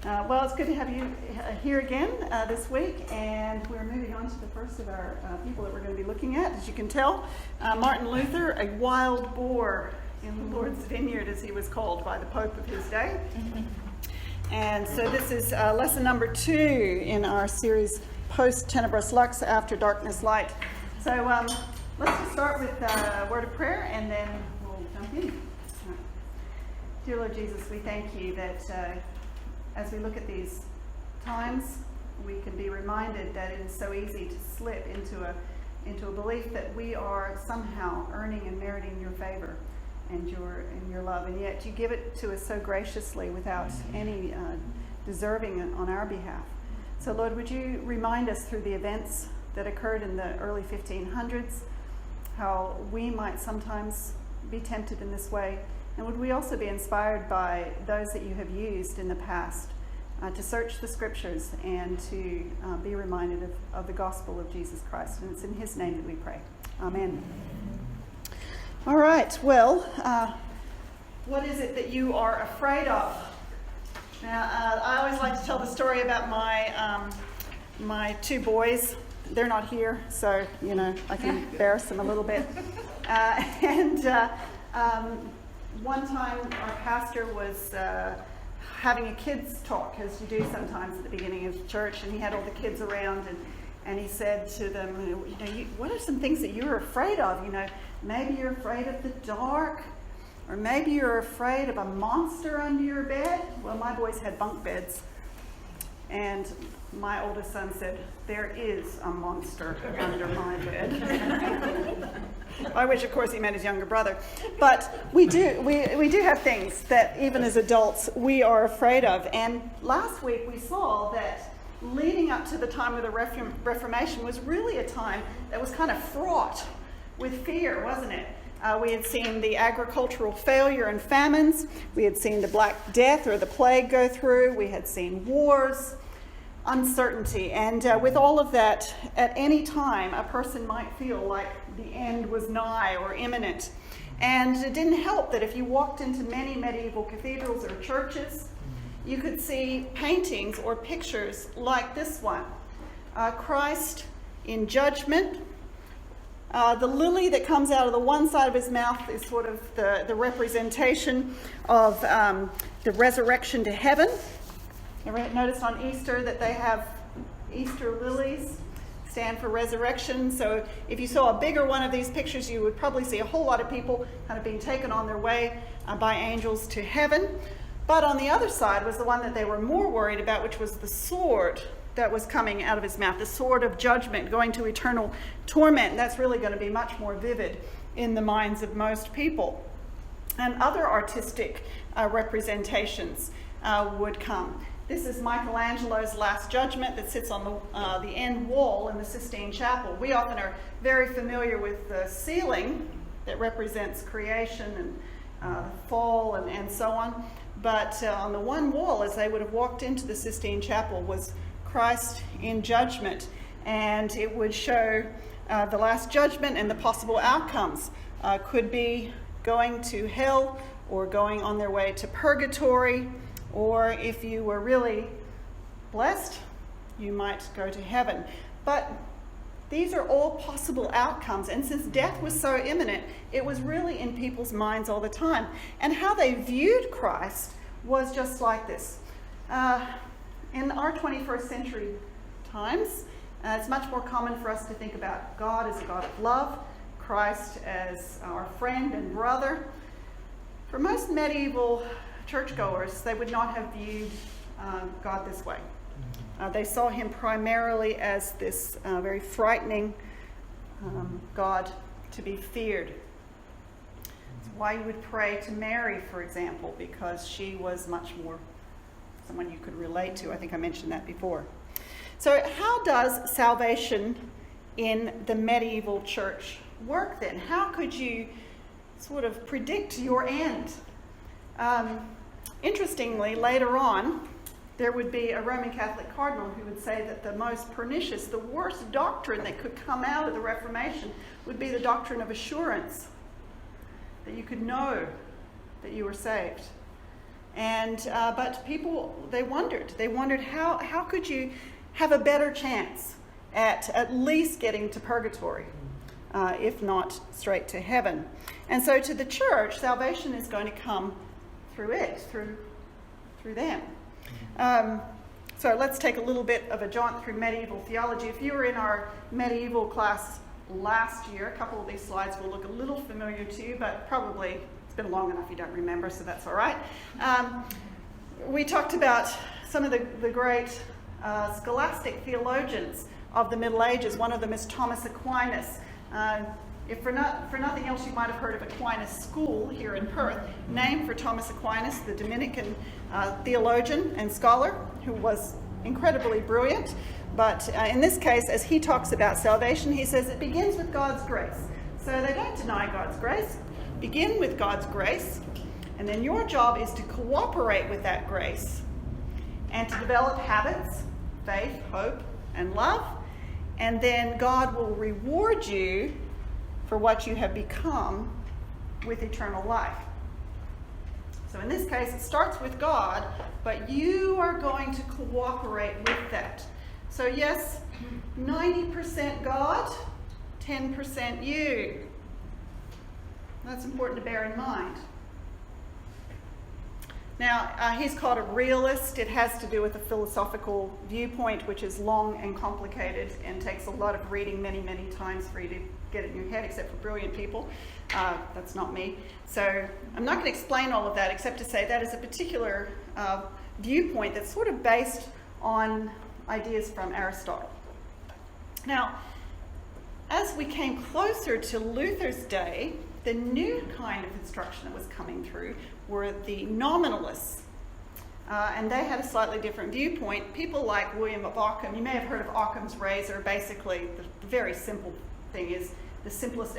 Well, it's good to have you here again this week, and we're moving on to the first of our people that we're going to be looking at. As you can tell, Martin Luther, a wild boar in the Lord's Vineyard, as he was called by the Pope of his day. And so this is lesson number 2 in our series, Post Tenebras Lux, After Darkness Light. So let's just start with a word of prayer, and then we'll jump in. Dear Lord Jesus, we thank you that as we look at these times, we can be reminded that it is so easy to slip into a belief that we are somehow earning and meriting your favor and your love, and yet you give it to us so graciously without any deserving on our behalf. So Lord, would you remind us through the events that occurred in the early 1500s, how we might sometimes be tempted in this way. And would we also be inspired by those that you have used in the past to search the scriptures and to be reminded of the gospel of Jesus Christ. And it's in his name that we pray. Amen. All right, well, what is it that you are afraid of? Now, I always like to tell the story about my 2 boys. They're not here, so, I can embarrass them a little bit. One time our pastor was having a kids talk, as you do sometimes at the beginning of church, and he had all the kids around, and he said to them, what are some things that you're afraid of? Maybe you're afraid of the dark, or maybe you're afraid of a monster under your bed. Well, my boys had bunk beds, and my oldest son said, there is a monster under my bed. By which, of course, he meant his younger brother. But we do have things that, even as adults, we are afraid of. And last week we saw that leading up to the time of the Reformation was really a time that was kind of fraught with fear, wasn't it? We had seen the agricultural failure and famines. We had seen the Black Death or the plague go through. We had seen wars, uncertainty. And with all of that, at any time, a person might feel like the end was nigh or imminent. And it didn't help that if you walked into many medieval cathedrals or churches, you could see paintings or pictures like this one. Christ in Judgement. The lily that comes out of the one side of his mouth is sort of the representation of the resurrection to heaven. Ever noticed on Easter that they have Easter lilies stand for resurrection? So if you saw a bigger one of these pictures, you would probably see a whole lot of people kind of being taken on their way by angels to heaven. But on the other side was the one that they were more worried about, which was the sword that was coming out of his mouth, the sword of judgment, going to eternal torment. And that's really going to be much more vivid in the minds of most people. And other artistic representations would come. This is Michelangelo's Last Judgment that sits on the end wall in the Sistine Chapel. We often are very familiar with the ceiling that represents creation and fall and so on. But on the one wall, as they would have walked into the Sistine Chapel, was Christ in Judgment. And it would show the Last Judgment and the possible outcomes. Could be going to hell or going on their way to purgatory. Or if you were really blessed, you might go to heaven. But these are all possible outcomes. And since death was so imminent, it was really in people's minds all the time. And how they viewed Christ was just like this. In our 21st century times, it's much more common for us to think about God as a God of love, Christ as our friend and brother. For most medieval churchgoers, they would not have viewed God this way. They saw him primarily as this very frightening God to be feared. It's why you would pray to Mary, for example, because she was much more someone you could relate to. I think I mentioned that before. So how does salvation in the medieval church work then? How could you sort of predict your end? Interestingly, later on, there would be a Roman Catholic cardinal who would say that the most pernicious, the worst doctrine that could come out of the Reformation would be the doctrine of assurance, that you could know that you were saved. And but people, they wondered how could you have a better chance at least getting to purgatory, if not straight to heaven. And so to the church, salvation is going to come through it, through them. So let's take a little bit of a jaunt through medieval theology. If you were in our medieval class last year, a couple of these slides will look a little familiar to you, but probably it's been long enough you don't remember, so that's all right. We talked about some of the great scholastic theologians of the Middle Ages. One of them is Thomas Aquinas. If for nothing else, you might have heard of Aquinas School here in Perth, named for Thomas Aquinas, the Dominican theologian and scholar who was incredibly brilliant. But in this case, as he talks about salvation, he says it begins with God's grace. So they don't deny God's grace. Begin with God's grace, and then your job is to cooperate with that grace and to develop habits, faith, hope, and love. And then God will reward you for what you have become with eternal life. So in this case, it starts with God, but you are going to cooperate with that. So yes, 90% God, 10% you. That's important to bear in mind. Now, he's called a realist. It has to do with a philosophical viewpoint, which is long and complicated and takes a lot of reading many, many times for you to get it in your head, except for brilliant people. That's not me. So I'm not going to explain all of that, except to say that is a particular viewpoint that's sort of based on ideas from Aristotle. Now, as we came closer to Luther's day, the new kind of instruction that was coming through were the nominalists. And they had a slightly different viewpoint. People like William of Ockham, you may have heard of Occam's razor. Basically, the very simple thing is the simplest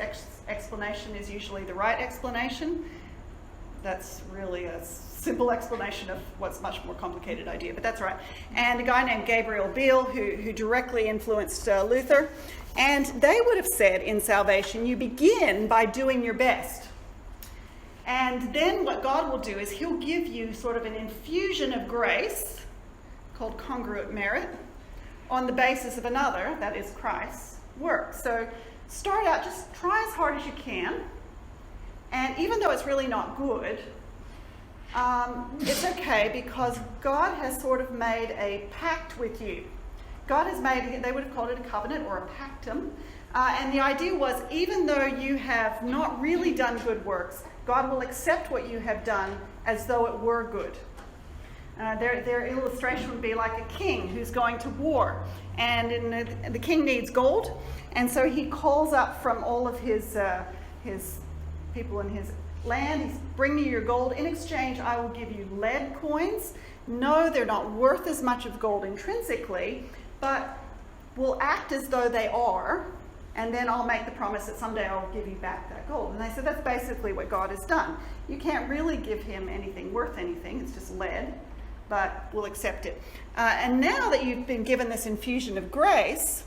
explanation is usually the right explanation. That's really a simple explanation of what's a much more complicated idea, but that's right. And a guy named Gabriel Biel, who directly influenced Luther, and they would have said in salvation, you begin by doing your best. And then what God will do is he'll give you sort of an infusion of grace called Congruent Merit on the basis of another, that is Christ's work. So start out, just try as hard as you can. And even though it's really not good, it's okay because God has sort of made a pact with you. God has made, they would have called it a covenant or a pactum. And the idea was, even though you have not really done good works, God will accept what you have done as though it were good. Their illustration would be like a king who's going to war. And the king needs gold. And so he calls up from all of his people in his land. He's, bring me your gold. In exchange, I will give you lead coins. No, they're not worth as much of gold intrinsically, but will act as though they are. And then I'll make the promise that someday I'll give you back that gold. And they said that's basically what God has done. You can't really give him anything worth anything. It's just lead, but we'll accept it. And now that you've been given this infusion of grace,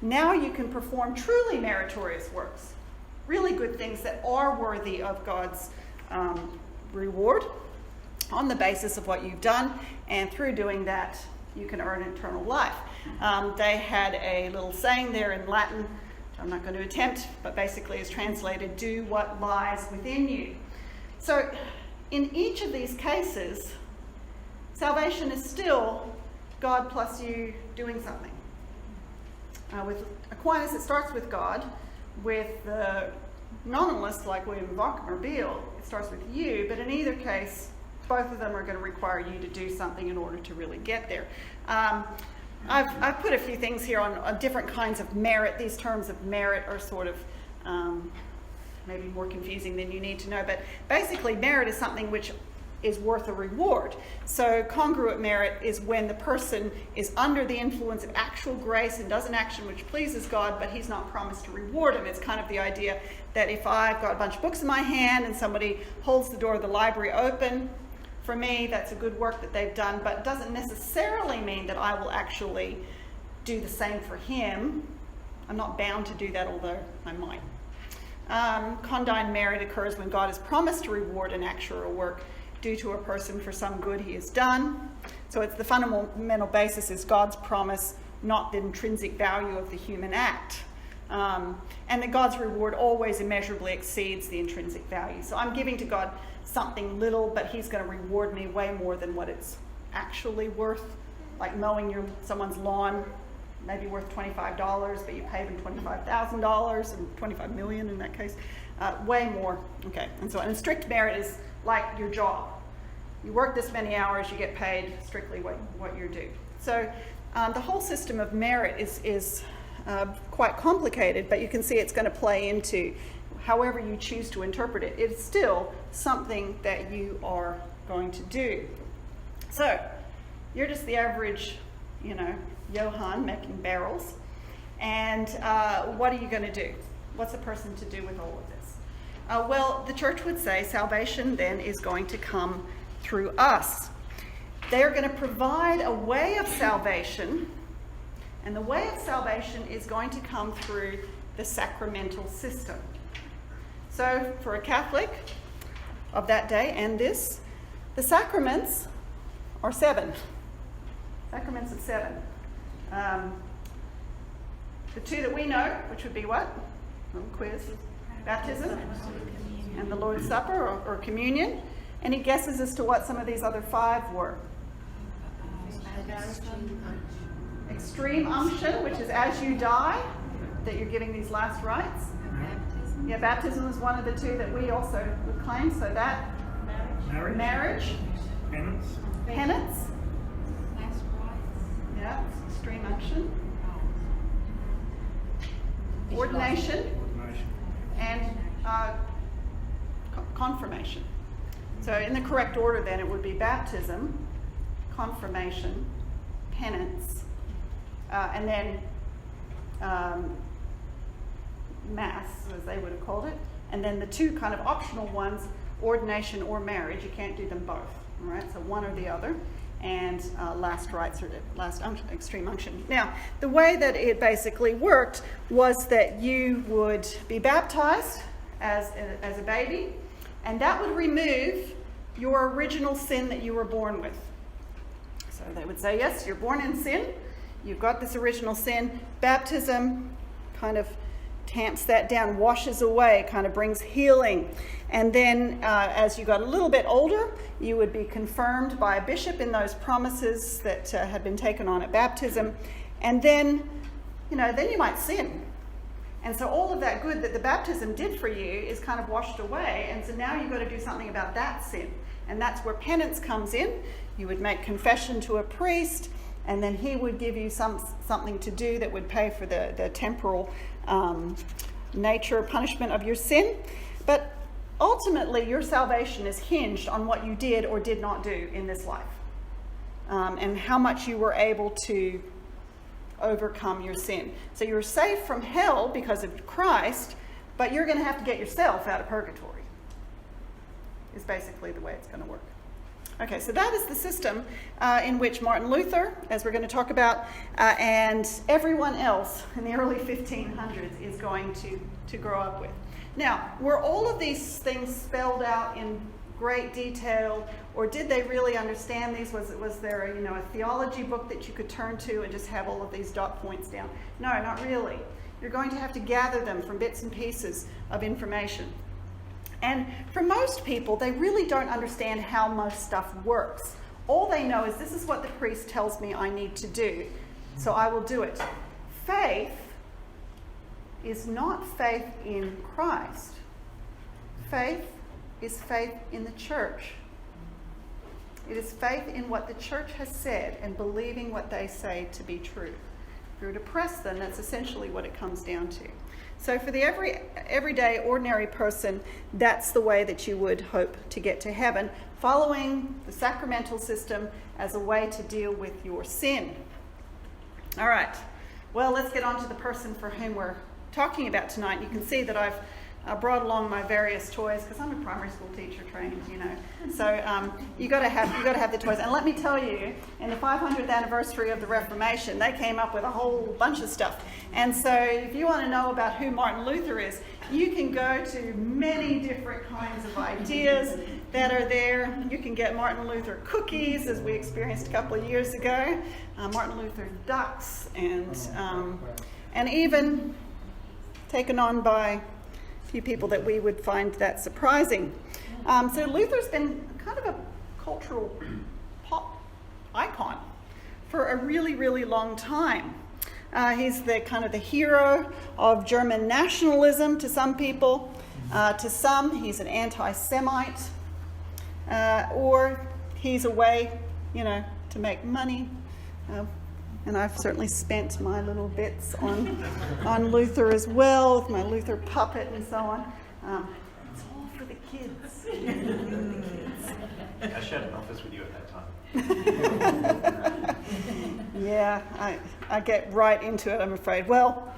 now you can perform truly meritorious works. Really good things that are worthy of God's reward on the basis of what you've done. And through doing that, you can earn eternal life. They had a little saying there in Latin, which I'm not going to attempt, but basically is translated, do what lies within you. So in each of these cases, salvation is still God plus you doing something. With Aquinas, it starts with God. With the nominalists like William of Ockham or Biel, it starts with you, but in either case, both of them are going to require you to do something in order to really get there. I've put a few things here on different kinds of merit. These terms of merit are sort of maybe more confusing than you need to know, but basically merit is something which is worth a reward. So congruent merit is when the person is under the influence of actual grace and does an action which pleases God, but he's not promised to reward him. It's kind of the idea that if I've got a bunch of books in my hand and somebody holds the door of the library open, for me, that's a good work that they've done, but it doesn't necessarily mean that I will actually do the same for him. I'm not bound to do that, although I might. Condign merit occurs when God has promised to reward an actual work, due to a person for some good he has done. So it's the fundamental basis is God's promise, not the intrinsic value of the human act. And that God's reward always immeasurably exceeds the intrinsic value. So I'm giving to God something little, but he's going to reward me way more than what it's actually worth. Like mowing someone's lawn, maybe worth $25, but you pay them $25,000 and $25 million in that case. Way more. Okay, and strict merit is like your job. You work this many hours, you get paid strictly what you're due. So the whole system of merit is quite complicated, but you can see it's going to play into however you choose to interpret it. It's still something that you are going to do. So you're just the average, Johann making barrels. And what are you going to do? What's a person to do with all of this? Well, the church would say salvation then is going to come through us. They are going to provide a way of salvation, and the way of salvation is going to come through the sacramental system. So for a Catholic of that day and this, the sacraments are 7. Sacraments of 7. The 2 that we know, which would be what? Little quiz. Baptism and the Lord's Supper or communion. Any guesses as to what some of these other 5 were? Extreme unction, which is as you die, that you're giving these last rites. Yeah, baptism was one of the 2 that we also would claim. So that marriage. Penance. Yeah, extreme unction. Ordination. And confirmation. So in the correct order then, it would be baptism, confirmation, penance, and then Mass, as they would have called it. And then the 2 kind of optional ones, ordination or marriage. You can't do them both. All right, so one or the other. And last rites or last extreme unction. Now, the way that it basically worked was that you would be baptized as a baby, and that would remove your original sin that you were born with. So they would say, yes, you're born in sin. You've got this original sin. Baptism kind of tamps that down, washes away, kind of brings healing. And then as you got a little bit older, you would be confirmed by a bishop in those promises that had been taken on at baptism. And then, then you might sin. And so all of that good that the baptism did for you is kind of washed away. And so now you've got to do something about that sin. And that's where penance comes in. You would make confession to a priest, and then he would give you something to do that would pay for the temporal nature punishment of your sin. But ultimately, your salvation is hinged on what you did or did not do in this life, and how much you were able to overcome your sin. So you're saved from hell because of Christ, but you're going to have to get yourself out of purgatory, is basically the way it's going to work. Okay, so that is the system in which Martin Luther, as we're going to talk about, and everyone else in the early 1500s is going to grow up with. Now, were all of these things spelled out in great detail, or did they really understand these? Was there a theology book that you could turn to and just have all of these dot points down? No, not really. You're going to have to gather them from bits and pieces of information. And for most people, they really don't understand how most stuff works. All they know is this is what the priest tells me I need to do, so I will do it. Faith is not faith in Christ. Faith is faith in the church. It is faith in what the church has said and believing what they say to be true. If you were to press them, that's essentially what it comes down to. So for the everyday, ordinary person, that's the way that you would hope to get to heaven, following the sacramental system as a way to deal with your sin. All right. Well, let's get on to the person for whom we're talking about tonight. You can see that I've brought along my various toys because I'm a primary school teacher trained, you know. So you got to have the toys. And let me tell you, in the 500th anniversary of the Reformation, they came up with a whole bunch of stuff. And so if you want to know about who Martin Luther is, you can go to many different kinds of ideas that are there. You can get Martin Luther cookies, as we experienced a couple of years ago, Martin Luther ducks, and even taken on by few people that we would find that surprising. So Luther's been kind of a cultural pop icon for a really, really long time. He's the kind of the hero of German nationalism to some people. To some, he's an anti-Semite, or he's a way, you know, to make money. And I've certainly spent my little bits on Luther as well, with my Luther puppet and so on. It's all for the kids. I shared an office with you at that time. Yeah, I get right into it, I'm afraid. Well,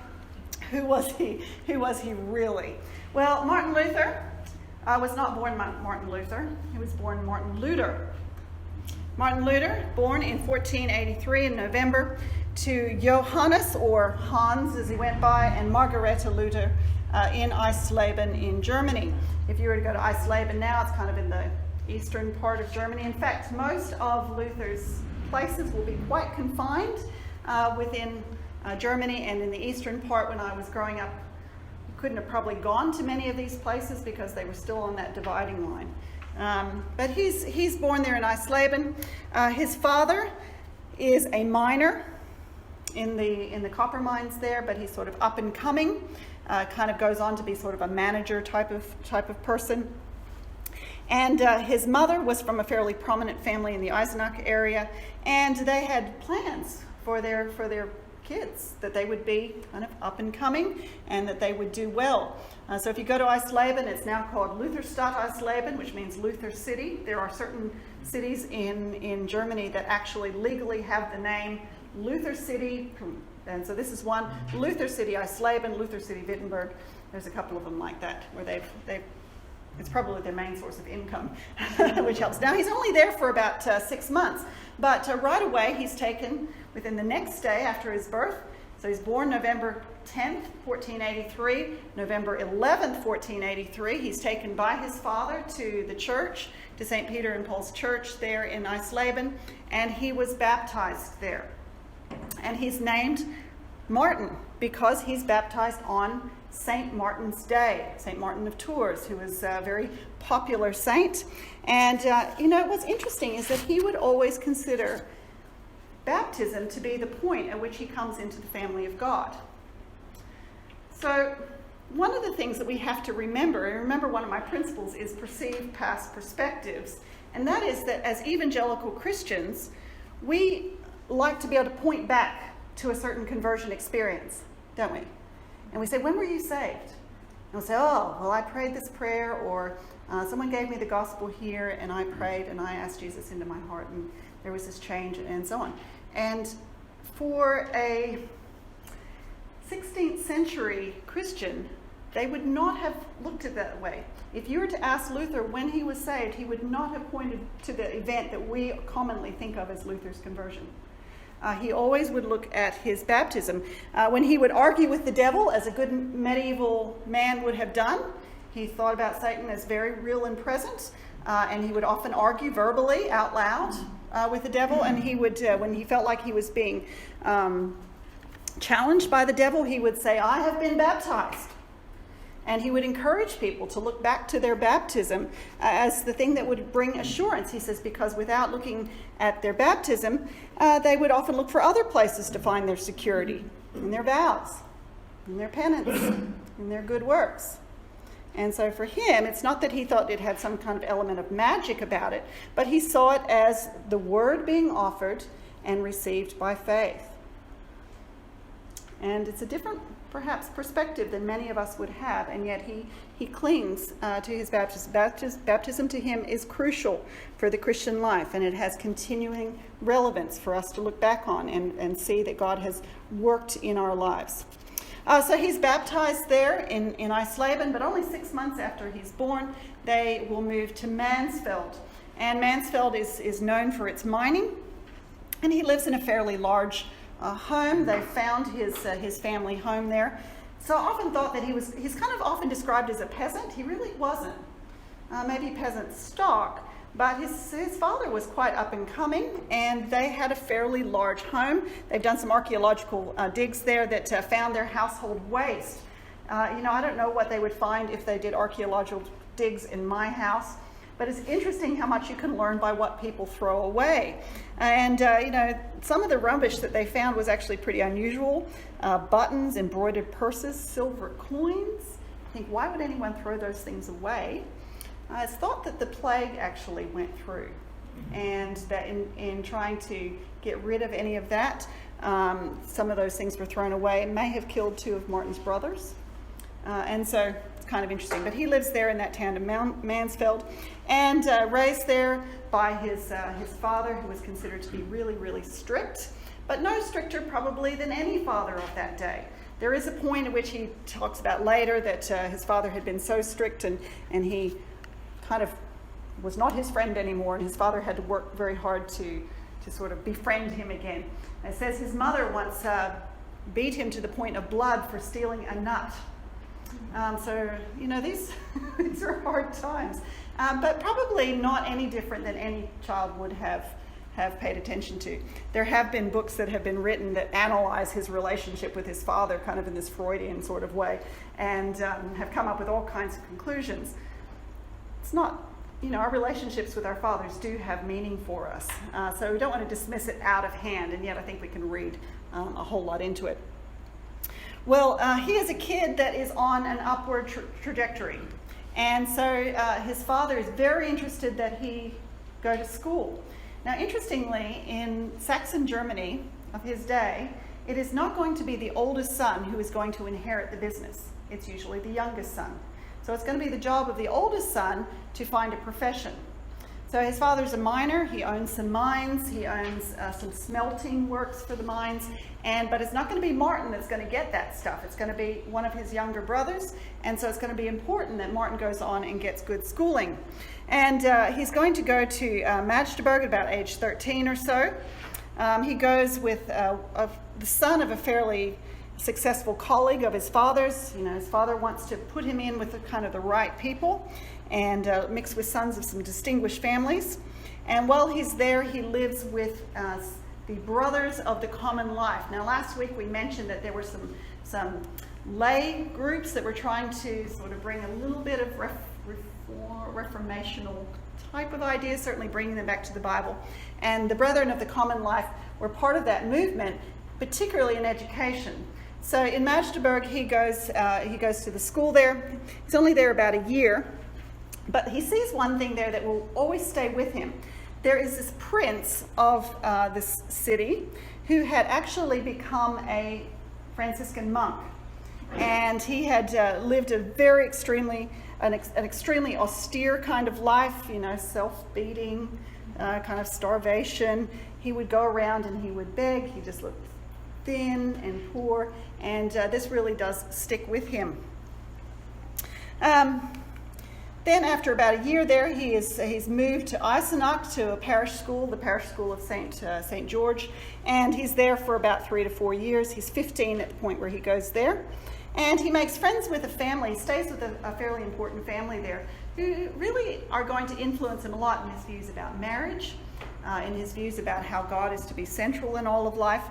who was he? Who was he really? Well, Martin Luther was not born Martin Luther. He was born Martin Luther. Martin Luther, born in 1483 in November, to Johannes, or Hans as he went by, and Margareta Luther in Eisleben in Germany. If you were to go to Eisleben now, it's kind of in the eastern part of Germany. In fact, most of Luther's places will be quite confined within Germany, and in the eastern part, when I was growing up, you couldn't have probably gone to many of these places because they were still on that dividing line. But he's born there in Eisleben. His father is a miner in the copper mines there, but he's sort of up and coming. Kind of goes on to be sort of a manager type of person. And his mother was from a fairly prominent family in the Eisenach area, and they had plans for their kids, that they would be kind of up and coming and that they would do well. So if you go to Eisleben, it's now called Lutherstadt Eisleben, which means Luther City. There are certain cities in Germany that actually legally have the name Luther City, and so this is one, Luther City Eisleben, Luther City Wittenberg. There's a couple of them like that where they've it's probably their main source of income, which helps. Now, he's only there for about 6 months, but right away he's taken within the next day after his birth. So he's born November 10th, 1483. November 11th, 1483, he's taken by his father to the church, to St. Peter and Paul's Church there in Eisleben, and he was baptized there. And he's named Martin because he's baptized on St. Martin's Day, St. Martin of Tours, who was a very popular saint. And, what's interesting is that he would always consider baptism to be the point at which he comes into the family of God. So one of the things that we have to remember, and remember one of my principles is perceive past perspectives, and that is that as evangelical Christians, we like to be able to point back to a certain conversion experience, don't we? And we say, when were you saved? And we'll say, oh, well, I prayed this prayer, or someone gave me the gospel here, and I prayed, and I asked Jesus into my heart, and there was this change, and so on. And for a 16th century Christian, they would not have looked at it that way. If you were to ask Luther when he was saved, he would not have pointed to the event that we commonly think of as Luther's conversion. He always would look at his baptism. When he would argue with the devil, as a good medieval man would have done, he thought about Satan as very real and present, and he would often argue verbally out loud with the devil, and he would, when he felt like he was being challenged by the devil, he would say, I have been baptized. And he would encourage people to look back to their baptism as the thing that would bring assurance. He says, because without looking at their baptism, they would often look for other places to find their security, in their vows, in their penance, in their good works. And so for him, it's not that he thought it had some kind of element of magic about it, but he saw it as the word being offered and received by faith. And it's a different, perhaps, perspective than many of us would have, and yet he clings to his baptism. Baptism to him is crucial for the Christian life, and it has continuing relevance for us to look back on and see that God has worked in our lives. So he's baptized there in Eisleben, but only 6 months after he's born, they will move to Mansfeld. And Mansfeld is known for its mining, and he lives in a fairly large home. They found his family home there. So I often thought that he's kind of often described as a peasant. He really wasn't. Maybe peasant stock, but his father was quite up and coming, and they had a fairly large home. They've done some archaeological digs there that found their household waste. I don't know what they would find if they did archaeological digs in my house, but it's interesting how much you can learn by what people throw away. And, some of the rubbish that they found was actually pretty unusual. Buttons, embroidered purses, silver coins. I think, why would anyone throw those things away? It's thought that the plague actually went through, and that in trying to get rid of any of that, some of those things were thrown away. It may have killed 2 of Martin's brothers. And so it's kind of interesting. But he lives there in that town of Mansfeld, and raised there by his father, who was considered to be really, really strict, but no stricter probably than any father of that day. There is a point at which he talks about later that his father had been so strict and he kind of was not his friend anymore, and his father had to work very hard to sort of befriend him again. And it says his mother once beat him to the point of blood for stealing a nut. These are hard times, but probably not any different than any child would have paid attention to. There have been books that have been written that analyze his relationship with his father kind of in this Freudian sort of way, and have come up with all kinds of conclusions. It's not, our relationships with our fathers do have meaning for us, so we don't want to dismiss it out of hand, and yet I think we can read a whole lot into it. Well, he is a kid that is on an upward trajectory. And so his father is very interested that he go to school. Now, interestingly, in Saxon Germany of his day, it is not going to be the oldest son who is going to inherit the business. It's usually the youngest son. So it's going to be the job of the oldest son to find a profession. So his father's a miner. He owns some mines. He owns some smelting works for the mines. But it's not going to be Martin that's going to get that stuff. It's going to be one of his younger brothers. And so it's going to be important that Martin goes on and gets good schooling. And he's going to go to Magdeburg at about age 13 or so. He goes with the son of a fairly successful colleague of his father's. His father wants to put him in with the right people, and mixed with sons of some distinguished families. And while he's there, he lives with the Brothers of the Common Life. Now, last week we mentioned that there were some lay groups that were trying to sort of bring a little bit of reformational type of ideas, certainly bringing them back to the Bible. And the Brethren of the Common Life were part of that movement, particularly in education. So in Magdeburg, he goes to the school there. He's only there about a year. But he sees one thing there that will always stay with him. There is this prince of this city who had actually become a Franciscan monk. And he had lived a very extremely austere kind of life, self-beating, kind of starvation. He would go around and he would beg. He just looked thin and poor. And this really does stick with him. Then after about a year there, he's moved to Eisenach, to a parish school, the parish school of St. George, and he's there for about 3 to 4 years. He's 15 at the point where he goes there, and he makes friends with a family. He stays with a fairly important family there, who really are going to influence him a lot in his views about marriage, in his views about how God is to be central in all of life,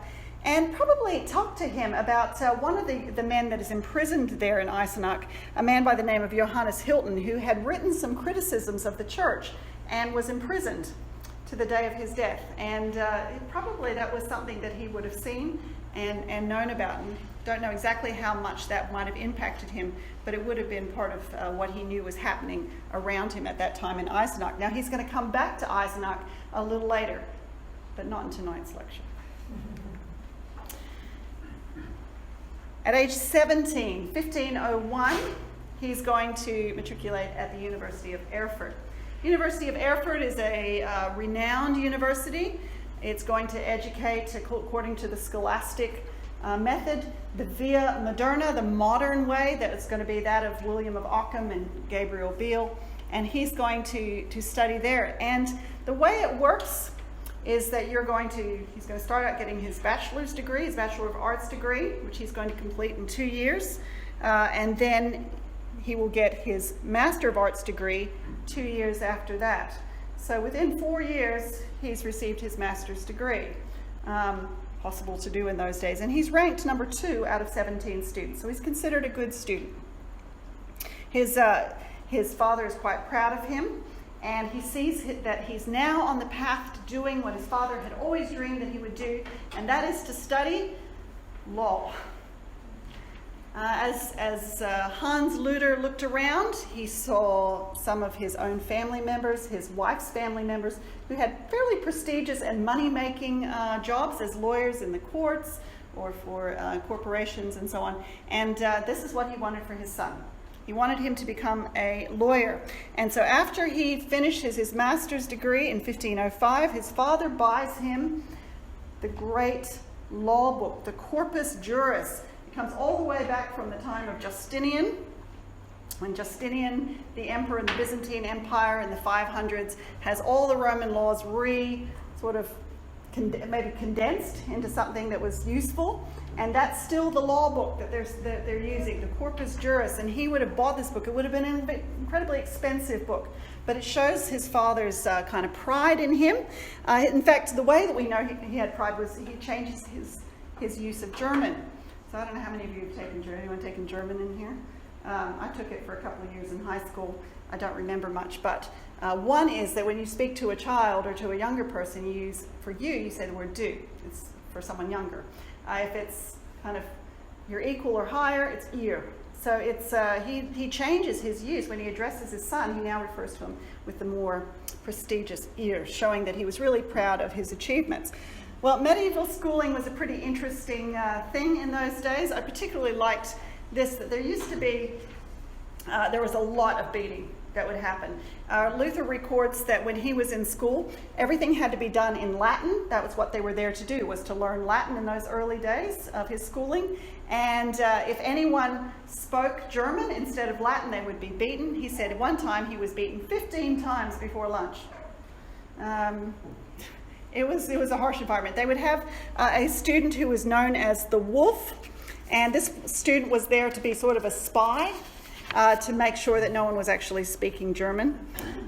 and probably talk to him about one of the men that is imprisoned there in Eisenach, a man by the name of Johannes Hilton, who had written some criticisms of the church and was imprisoned to the day of his death. And probably that was something that he would have seen and known about. And don't know exactly how much that might have impacted him, but it would have been part of what he knew was happening around him at that time in Eisenach. Now he's going to come back to Eisenach a little later, but not in tonight's lecture. At age 17, 1501, he's going to matriculate at the University of Erfurt. University of Erfurt is a renowned university. It's going to educate according to the scholastic method, the Via Moderna, the modern way, that is going to be that of William of Ockham and Gabriel Biel, and he's going to study there. And the way it works is that he's going to start out getting his bachelor's degree, his Bachelor of Arts degree, which he's going to complete in 2 years, and then he will get his Master of Arts degree 2 years after that. So within 4 years, he's received his master's degree. Possible to do in those days. And he's ranked number 2 out of 17 students, so he's considered a good student. His father is quite proud of him, and he sees that he's now on the path to doing what his father had always dreamed that he would do, and that is to study law. As Hans Luther looked around, he saw some of his own family members, his wife's family members, who had fairly prestigious and money-making jobs as lawyers in the courts or for corporations and so on. And this is what he wanted for his son. He wanted him to become a lawyer. And so after he finishes his master's degree in 1505, his father buys him the great law book, the Corpus Juris. It comes all the way back from the time of Justinian, when Justinian, the emperor in the Byzantine Empire in the 500s, has all the Roman laws maybe condensed into something that was useful. And that's still the law book that they're using, the Corpus Juris. And he would have bought this book. It would have been an incredibly expensive book. But it shows his father's kind of pride in him. In fact, the way that we know he had pride was he changes his use of German. So I don't know how many of you have taken German. Anyone taken German in here? I took it for a couple of years in high school. I don't remember much, but one is that when you speak to a child or to a younger person, you say the word du. It's for someone younger. If it's kind of your equal or higher, it's ihr. So it's he changes his use. When he addresses his son, he now refers to him with the more prestigious ihr, showing that he was really proud of his achievements. Well, medieval schooling was a pretty interesting thing in those days. I particularly liked this, that there used to be, there was a lot of beating that would happen. Luther records that when he was in school, everything had to be done in Latin. That was what they were there to do, was to learn Latin in those early days of his schooling. And if anyone spoke German instead of Latin, they would be beaten. He said one time he was beaten 15 times before lunch. It was a harsh environment. They would have a student who was known as the Wolf, and this student was there to be sort of a spy to make sure that no one was actually speaking German.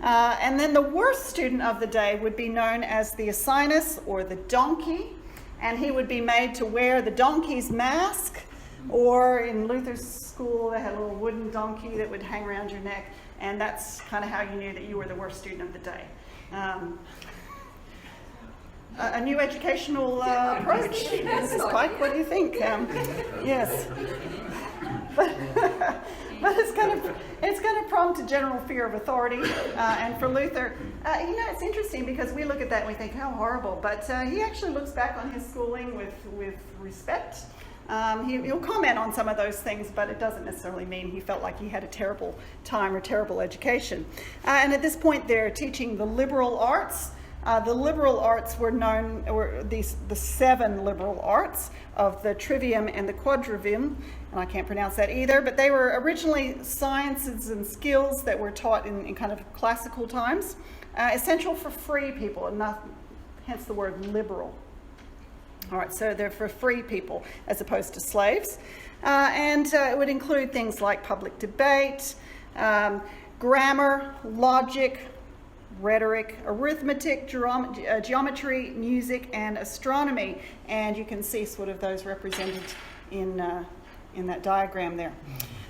And then the worst student of the day would be known as the Asinus, or the donkey, and he would be made to wear the donkey's mask, or in Luther's school they had a little wooden donkey that would hang around your neck, and that's kind of how you knew that you were the worst student of the day. A new educational approach. This is Pike. What do you think? Yes, but it's going to prompt a general fear of authority. And for Luther, it's interesting because we look at that and we think how horrible. But he actually looks back on his schooling with respect. He'll comment on some of those things, but it doesn't necessarily mean he felt like he had a terrible time or terrible education. And at this point, they're teaching the liberal arts. The liberal arts were known, or the 7 liberal arts of the trivium and the quadrivium, and I can't pronounce that either, but they were originally sciences and skills that were taught in kind of classical times, essential for free people, and hence the word liberal. All right, so they're for free people as opposed to slaves. And it would include things like public debate, grammar, logic, rhetoric, arithmetic, geometry, music, and astronomy. And you can see sort of those represented in that diagram there.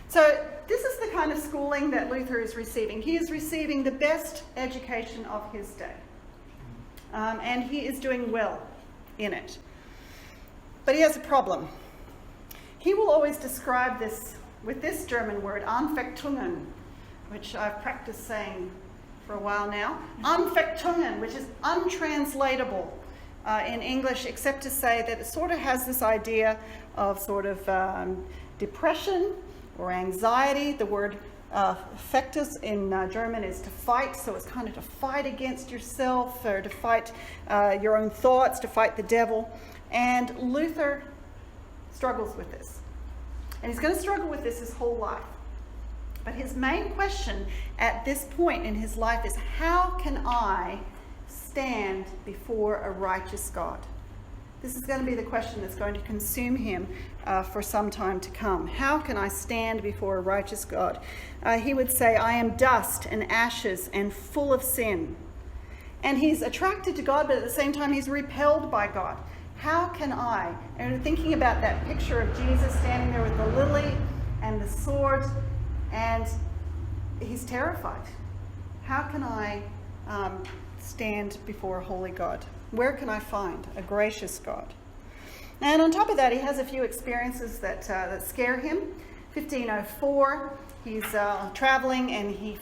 So this is the kind of schooling that Luther is receiving. He is receiving the best education of his day. And he is doing well in it. But he has a problem. He will always describe this with this German word, Anfechtungen, which I've practiced saying for a while now. Anfechtungen, which is untranslatable in English, except to say that it sort of has this idea of sort of depression or anxiety. The word fectus in German is to fight, so it's kind of to fight against yourself, or to fight your own thoughts, to fight the devil. And Luther struggles with this. And he's going to struggle with this his whole life. But his main question at this point in his life is, how can I stand before a righteous God? This is going to be the question that's going to consume him for some time to come. How can I stand before a righteous God? He would say, I am dust and ashes and full of sin. And he's attracted to God, but at the same time he's repelled by God. How can I? And thinking about that picture of Jesus standing there with the lily and the sword, and he's terrified. How can I stand before a holy God? Where can I find a gracious God? And on top of that, he has a few experiences that scare him. 1504, he's traveling and he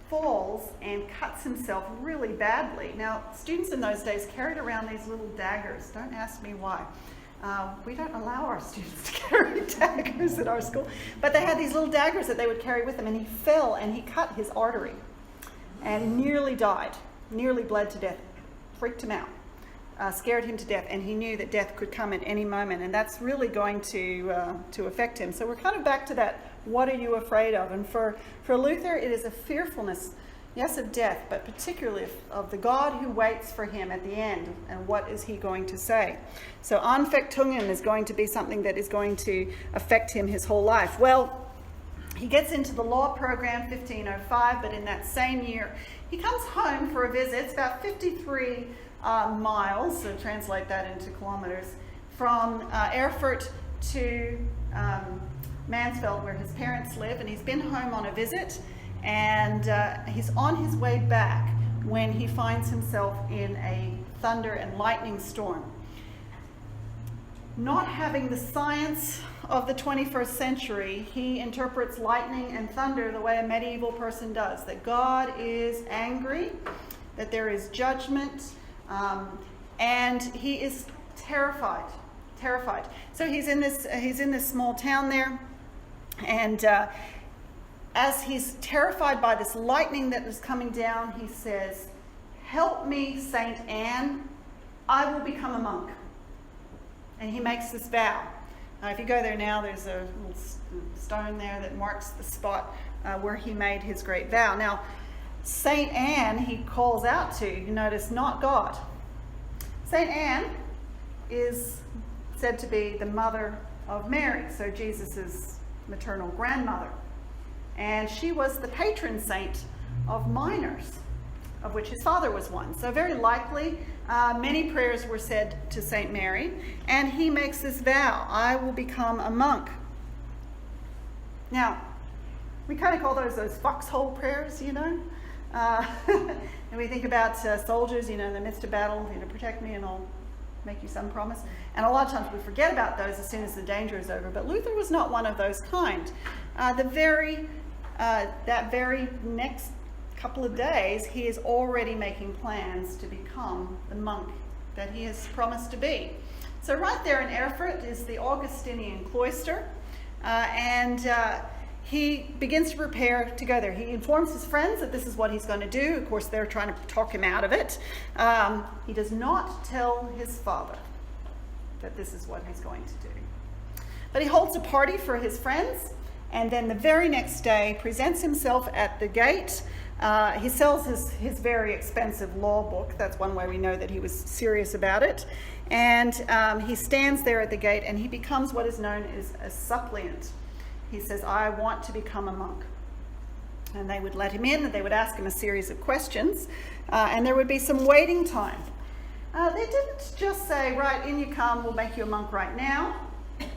falls and cuts himself really badly. Now, students in those days carried around these little daggers. Don't ask me why. We don't allow our students to carry daggers at our school. But they had these little daggers that they would carry with them, and he fell and he cut his artery and nearly died, nearly bled to death. Freaked him out. Scared him to death, and he knew that death could come at any moment, and that's really going to affect him. So we're kind of back to that, what are you afraid of? And for Luther, it is a fearfulness, yes, of death, but particularly of the God who waits for him at the end, and what is he going to say? So Anfechtungen is going to be something that is going to affect him his whole life. Well, he gets into the law program 1505, but in that same year, he comes home for a visit. It's about 53 miles, so translate that into kilometers, from Erfurt to Mansfeld, where his parents live, and he's been home on a visit, and he's on his way back when he finds himself in a thunder and lightning storm. Not having the science of the 21st century, he interprets lightning and thunder the way a medieval person does, that God is angry, that there is judgment, and he is terrified. So he's in this small town there, and as he's terrified by this lightning that is coming down, he says, "Help me, Saint Anne, I will become a monk." And he makes this vow. If you go there now, there's a little stone there that marks the spot where he made his great vow. Now, Saint Anne, he calls out to, you notice, not God. Saint Anne is said to be the mother of Mary, so Jesus' maternal grandmother. And she was the patron saint of minors, of which his father was one. So very likely, many prayers were said to Saint Mary, and he makes this vow, I will become a monk. Now, we kind of call those foxhole prayers, you know. And we think about soldiers, you know, in the midst of battle, you know, protect me and I'll make you some promise. And a lot of times we forget about those as soon as the danger is over. But Luther was not one of those kind. That very next couple of days, he is already making plans to become the monk that he has promised to be. So right there in Erfurt is the Augustinian cloister, and he begins to prepare to go there. He informs his friends that this is what he's going to do. Of course, they're trying to talk him out of it. He does not tell his father that this is what he's going to do. But he holds a party for his friends, and then the very next day presents himself at the gate. He sells his very expensive law book. That's one way we know that he was serious about it. And he stands there at the gate, and he becomes what is known as a suppliant. He says, I want to become a monk. And they would let him in, and they would ask him a series of questions, and there would be some waiting time. They didn't just say, right, in you come, we'll make you a monk right now.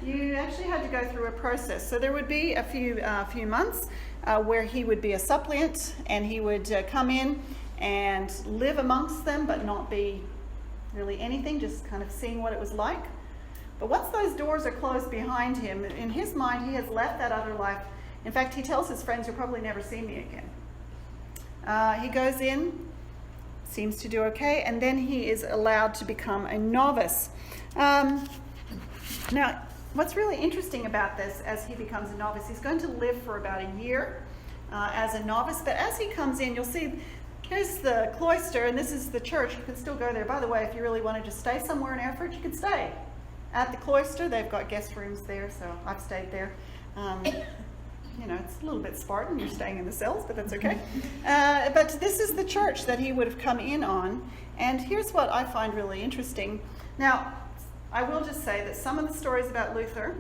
You actually had to go through a process. So there would be a few months where he would be a suppliant, and he would come in and live amongst them, but not be really anything, just kind of seeing what it was like. But once those doors are closed behind him, in his mind, he has left that other life. In fact, he tells his friends, you'll probably never see me again. He goes in, seems to do okay, and then he is allowed to become a novice. Now, what's really interesting about this, as he becomes a novice, he's going to live for about a year as a novice. But as he comes in, you'll see, here's the cloister, and this is the church. You can still go there. By the way, if you really wanted to stay somewhere in Erfurt, you could stay. at the cloister. They've got guest rooms there, so I've stayed there. It's a little bit Spartan. You're staying in the cells, but that's okay. But this is the church that he would have come in on. And here's what I find really interesting. Now, I will just say that some of the stories about Luther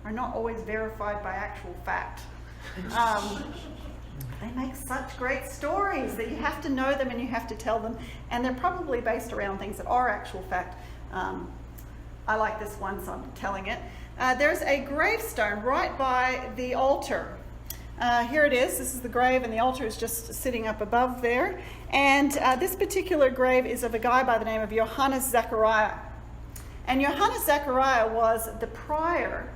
are not always verified by actual fact. They make such great stories that you have to know them and you have to tell them. And they're probably based around things that are actual fact. I like this one, so I'm telling it. There's a gravestone right by the altar. Here it is. This is the grave, and the altar is just sitting up above there. And this particular grave is of a guy by the name of Johannes Zachariah. And Johannes Zachariah was the prior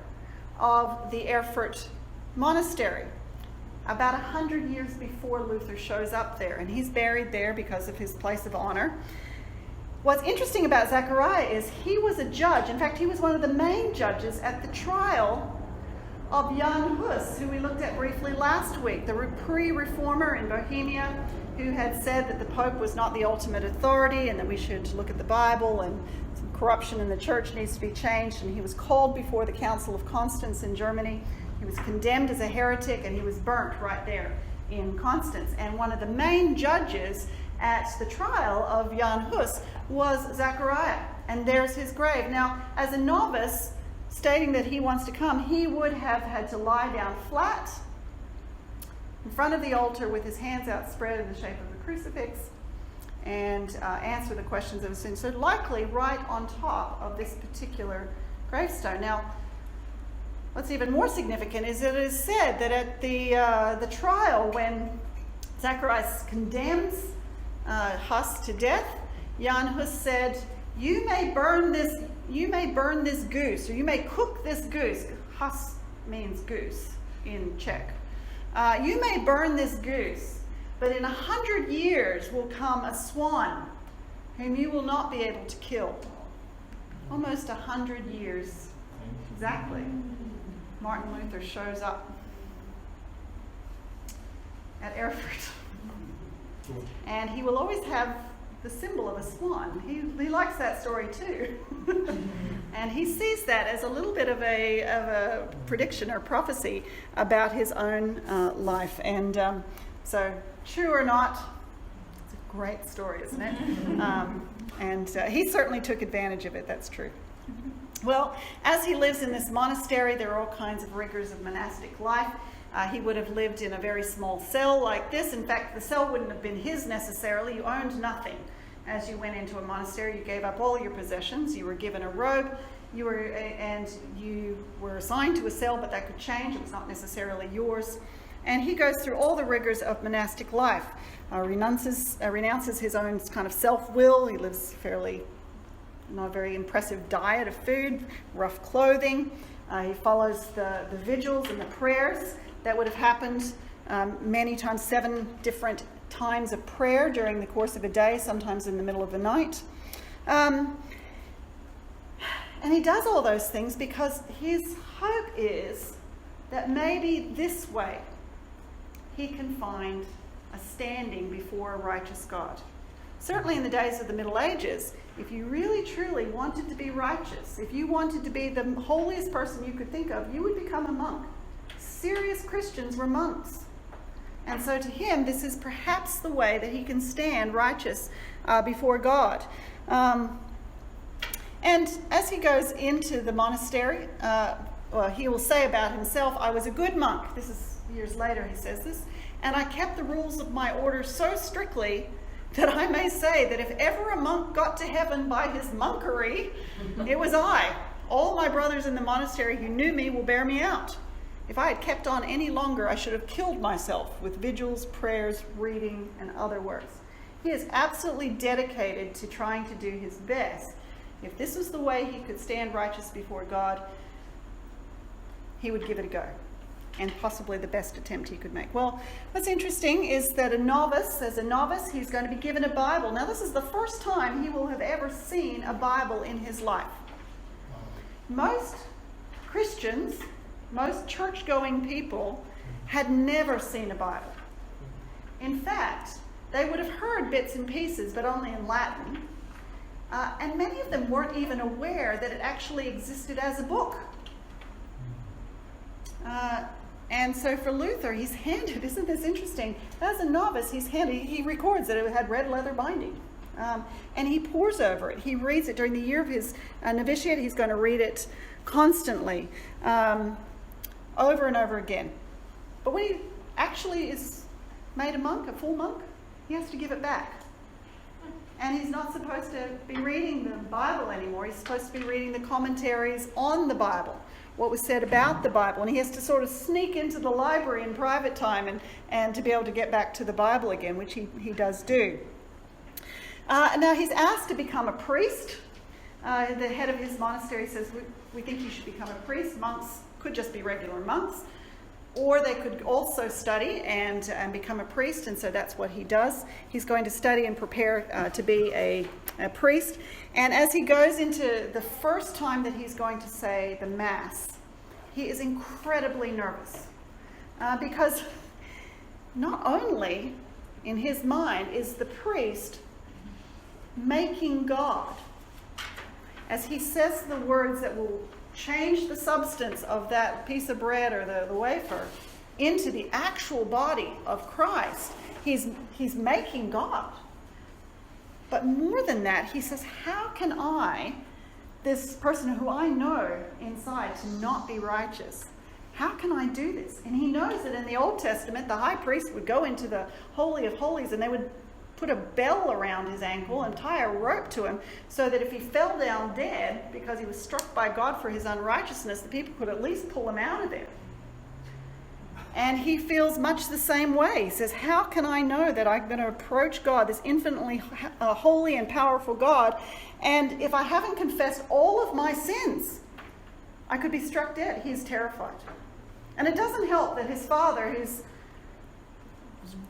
of the Erfurt monastery, about 100 years before Luther shows up there. And he's buried there because of his place of honor. What's interesting about Zachariah is he was a judge. In fact, he was one of the main judges at the trial of Jan Hus, who we looked at briefly last week, the pre-reformer in Bohemia, who had said that the Pope was not the ultimate authority and that we should look at the Bible, and some corruption in the church needs to be changed. And he was called before the Council of Constance in Germany. He was condemned as a heretic, and he was burnt right there in Constance. And one of the main judges at the trial of Jan Hus was Zachariah, and there's his grave. Now, as a novice, stating that he wants to come, he would have had to lie down flat in front of the altar with his hands outspread in the shape of a crucifix and answer the questions of his sin. So likely right on top of this particular gravestone. Now, what's even more significant is that it is said that at the trial, when Zacharias condemns Hus to death, Jan Hus said, you may burn this goose, or you may cook this goose. Hus means goose in Czech. You may burn this goose, but in 100 years will come a swan whom you will not be able to kill. Almost 100 years exactly. Martin Luther shows up at Erfurt. And he will always have the symbol of a swan. He likes that story too. And he sees that as a little bit of a prediction or prophecy about his own life. And so, true or not, it's a great story, isn't it? And he certainly took advantage of it, that's true. Well, as he lives in this monastery, there are all kinds of rigors of monastic life. He would have lived in a very small cell like this. In fact, the cell wouldn't have been his necessarily. You owned nothing. As you went into a monastery, you gave up all your possessions. You were given a robe, and you were assigned to a cell, but that could change. It was not necessarily yours. And he goes through all the rigors of monastic life. Renounces his own kind of self-will. He lives not a very impressive diet of food, rough clothing. He follows the vigils and the prayers that would have happened many times, 7 different times of prayer during the course of a day, sometimes in the middle of the night. And he does all those things because his hope is that maybe this way he can find a standing before a righteous God. Certainly in the days of the Middle Ages, if you really truly wanted to be righteous, if you wanted to be the holiest person you could think of, you would become a monk. Serious Christians were monks. And so to him, this is perhaps the way that he can stand righteous before God. And as he goes into the monastery, he will say about himself, I was a good monk. This is years later he says this. And I kept the rules of my order so strictly that I may say that if ever a monk got to heaven by his monkery, it was I. All my brothers in the monastery who knew me will bear me out. If I had kept on any longer, I should have killed myself with vigils, prayers, reading, and other works. He is absolutely dedicated to trying to do his best. If this was the way he could stand righteous before God, he would give it a go, and possibly the best attempt he could make. Well, what's interesting is that as a novice, he's going to be given a Bible. Now, this is the first time he will have ever seen a Bible in his life. Most Christians, most church-going people, had never seen a Bible. In fact, they would have heard bits and pieces, but only in Latin. And many of them weren't even aware that it actually existed as a book. And so for Luther, he's handed, isn't this interesting? As a novice, he records that it had red leather binding. And he pores over it. He reads it during the year of his novitiate. He's going to read it constantly, over and over again. But when he actually is made a monk, a full monk, he has to give it back. And he's not supposed to be reading the Bible anymore. He's supposed to be reading the commentaries on the Bible, what was said about the Bible. And he has to sort of sneak into the library in private time and to be able to get back to the Bible again, which he does do. Now he's asked to become a priest. The head of his monastery says, we think you should become a priest. Monks could just be regular monks, or they could also study and become a priest, and so that's what he does. He's going to study and prepare to be a priest. And as he goes into the first time that he's going to say the Mass, he is incredibly nervous because not only in his mind is the priest making God, as he says the words that will change the substance of that piece of bread or the wafer into the actual body of Christ. He's making God. But more than that, he says, how can I, this person who I know inside to not be righteous, how can I do this? And he knows that in the Old Testament, the high priest would go into the Holy of Holies and they would put a bell around his ankle and tie a rope to him so that if he fell down dead because he was struck by God for his unrighteousness, the people could at least pull him out of there. And he feels much the same way. He says, how can I know that I'm going to approach God, this infinitely holy and powerful God, and if I haven't confessed all of my sins, I could be struck dead? He is terrified. And it doesn't help that his father, who's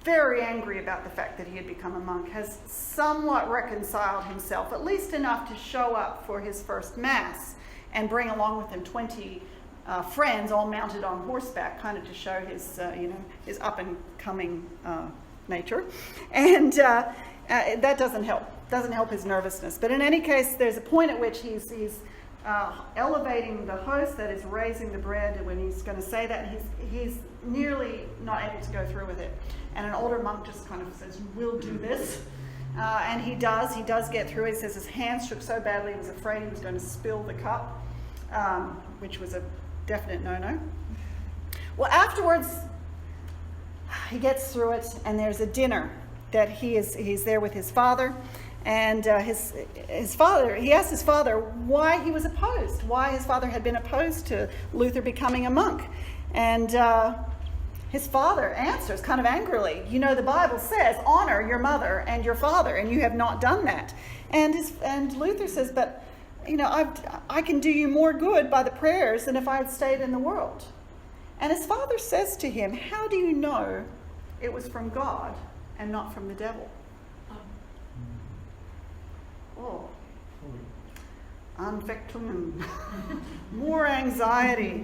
very angry about the fact that he had become a monk, has somewhat reconciled himself, at least enough to show up for his first Mass and bring along with him 20 friends all mounted on horseback, kind of to show his up and coming nature. And that doesn't help his nervousness. But in any case, there's a point at which he's elevating the host that is raising the bread. When he's going to say that, he's nearly not able to go through with it. And an older monk just kind of says, you will do this. And he does get through. He says his hands shook so badly he was afraid he was going to spill the cup, which was a definite no-no. Well, afterwards, he gets through it, and there's a dinner that he's there with his father. And his father, he asked his father why he was opposed, why his father had been opposed to Luther becoming a monk. And his father answers kind of angrily, the Bible says, honor your mother and your father, and you have not done that. And Luther says, but, I can do you more good by the prayers than if I had stayed in the world. And his father says to him, how do you know it was from God and not from the devil? Oh, Anfechtung. More anxiety.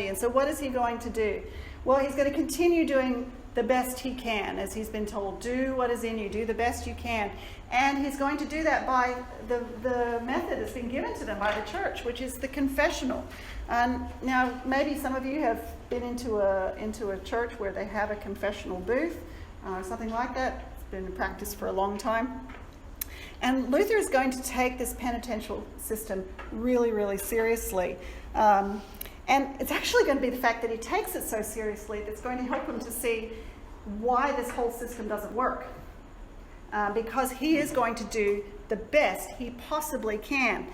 And so what is he going to do? Well, he's going to continue doing the best he can, as he's been told, do what is in you, do the best you can. And he's going to do that by the method that's been given to them by the church, which is the confessional. Now, maybe some of you have been into a church where they have a confessional booth, something like that. It's been in practice for a long time. And Luther is going to take this penitential system really, really seriously. And it's actually going to be the fact that he takes it so seriously that's going to help him to see why this whole system doesn't work. Because he is going to do the best he possibly can.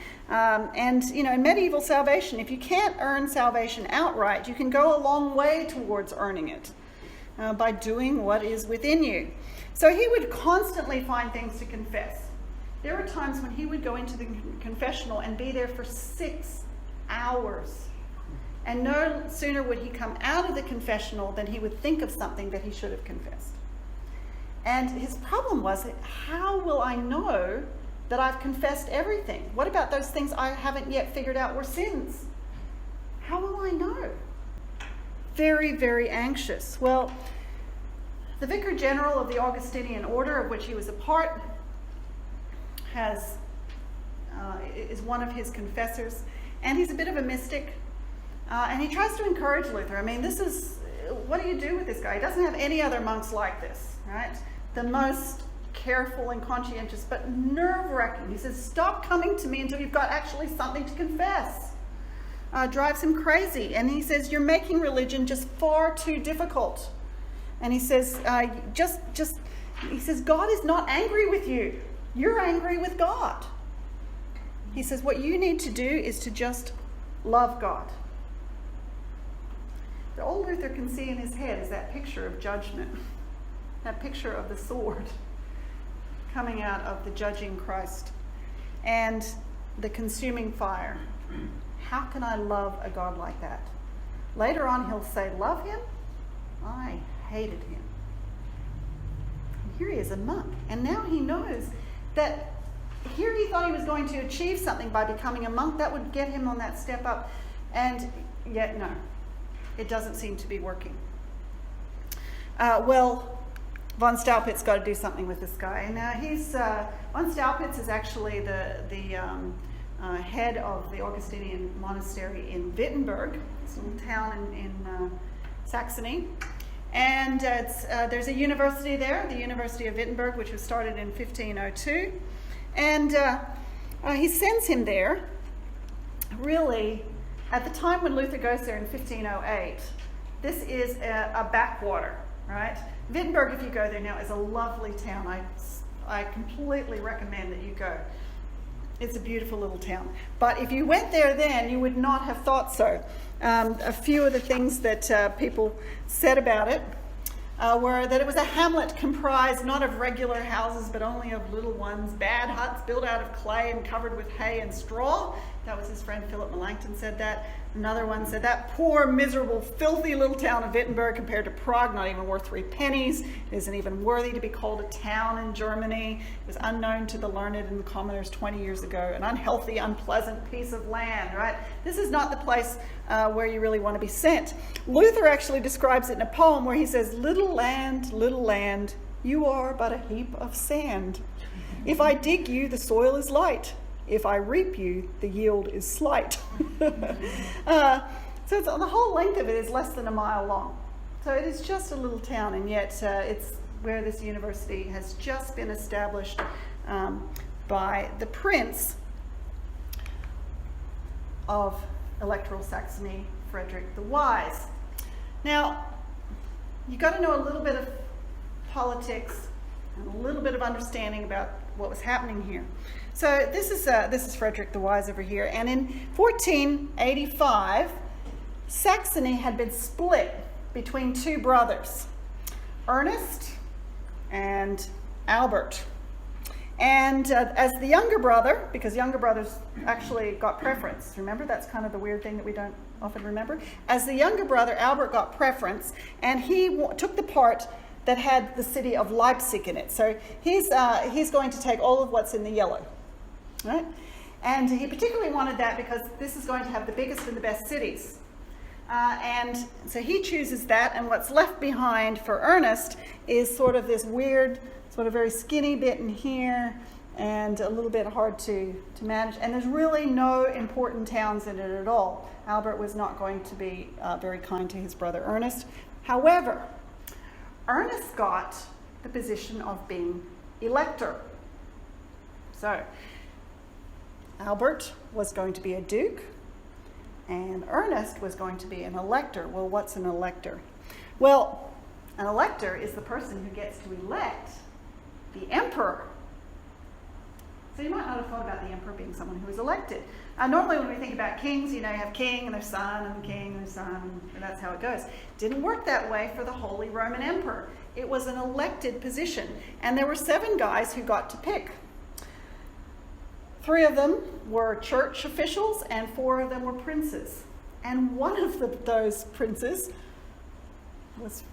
In medieval salvation, if you can't earn salvation outright, you can go a long way towards earning it by doing what is within you. So he would constantly find things to confess. There were times when he would go into the confessional and be there for 6 hours. And no sooner would he come out of the confessional than he would think of something that he should have confessed. And his problem was, how will I know that I've confessed everything? What about those things I haven't yet figured out were sins? How will I know? Very, very anxious. Well, the Vicar General of the Augustinian Order, of which he was a part, has is one of his confessors, and he's a bit of a mystic. And he tries to encourage Luther. I mean, this is, what do you do with this guy? He doesn't have any other monks like this, right? The most careful and conscientious, but nerve-wracking. He says, stop coming to me until you've got actually something to confess. Drives him crazy. And he says, you're making religion just far too difficult. And he says, he says, God is not angry with you. You're angry with God. He says, what you need to do is to just love God. But all Luther can see in his head is that picture of judgment, that picture of the sword coming out of the judging Christ and the consuming fire. How can I love a God like that? Later on he'll say, love him? I hated him. And here he is, a monk. And now he knows that here he thought he was going to achieve something by becoming a monk. That would get him on that step up. And yet, no. It doesn't seem to be working. Von Staupitz got to do something with this guy. And now Von Staupitz is actually the head of the Augustinian monastery in Wittenberg. It's a little town in Saxony. And there's a university there, the University of Wittenberg, which was started in 1502. And he sends him there, really, at the time when Luther goes there in 1508, this is a backwater, right? Wittenberg, if you go there now, is a lovely town. I completely recommend that you go. It's a beautiful little town. But if you went there then, you would not have thought so. A few of the things that people said about it were that it was a hamlet comprised not of regular houses, but only of little ones, bad huts built out of clay and covered with hay and straw. That was his friend Philip Melanchthon said that. Another one said, that poor, miserable, filthy little town of Wittenberg compared to Prague, not even worth 3 pennies. It isn't even worthy to be called a town in Germany. It was unknown to the learned and the commoners 20 years ago. An unhealthy, unpleasant piece of land, right? This is not the place where you really want to be sent. Luther actually describes it in a poem where he says, little land, you are but a heap of sand. If I dig you, the soil is light. If I reap you, the yield is slight. So the whole length of it is less than a mile long. So it is just a little town, and yet it's where this university has just been established by the Prince of Electoral Saxony, Frederick the Wise. Now, you've got to know a little bit of politics and a little bit of understanding about what was happening here. So this is Frederick the Wise over here, and in 1485, Saxony had been split between 2 brothers, Ernest and Albert. And as the younger brother, because younger brothers actually got preference, remember, that's kind of the weird thing that we don't often remember. As the younger brother, Albert got preference, and he took the part that had the city of Leipzig in it. So he's going to take all of what's in the yellow, right? And he particularly wanted that because this is going to have the biggest and the best cities. And so he chooses that, and what's left behind for Ernest is sort of this weird, sort of very skinny bit in here, and a little bit hard to manage. And there's really no important towns in it at all. Albert was not going to be very kind to his brother Ernest. However, Ernest got the position of being elector. So Albert was going to be a duke, and Ernest was going to be an elector. Well, what's an elector? Well, an elector is the person who gets to elect the emperor. So you might not have thought about the emperor being someone who is elected. Normally when we think about kings, you have king and their son and the king and their son, and that's how it goes. Didn't work that way for the Holy Roman Emperor. It was an elected position, and there were 7 guys who got to pick. 3 of them were church officials, and 4 of them were princes. And one of those princes was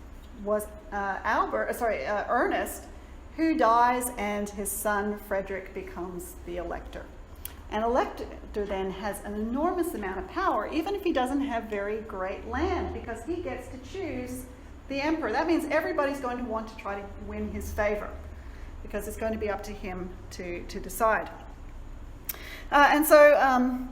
Ernest, who dies, and his son Frederick becomes the elector. An elector then has an enormous amount of power, even if he doesn't have very great land, because he gets to choose the emperor. That means everybody's going to want to try to win his favor, because it's going to be up to him to decide. And so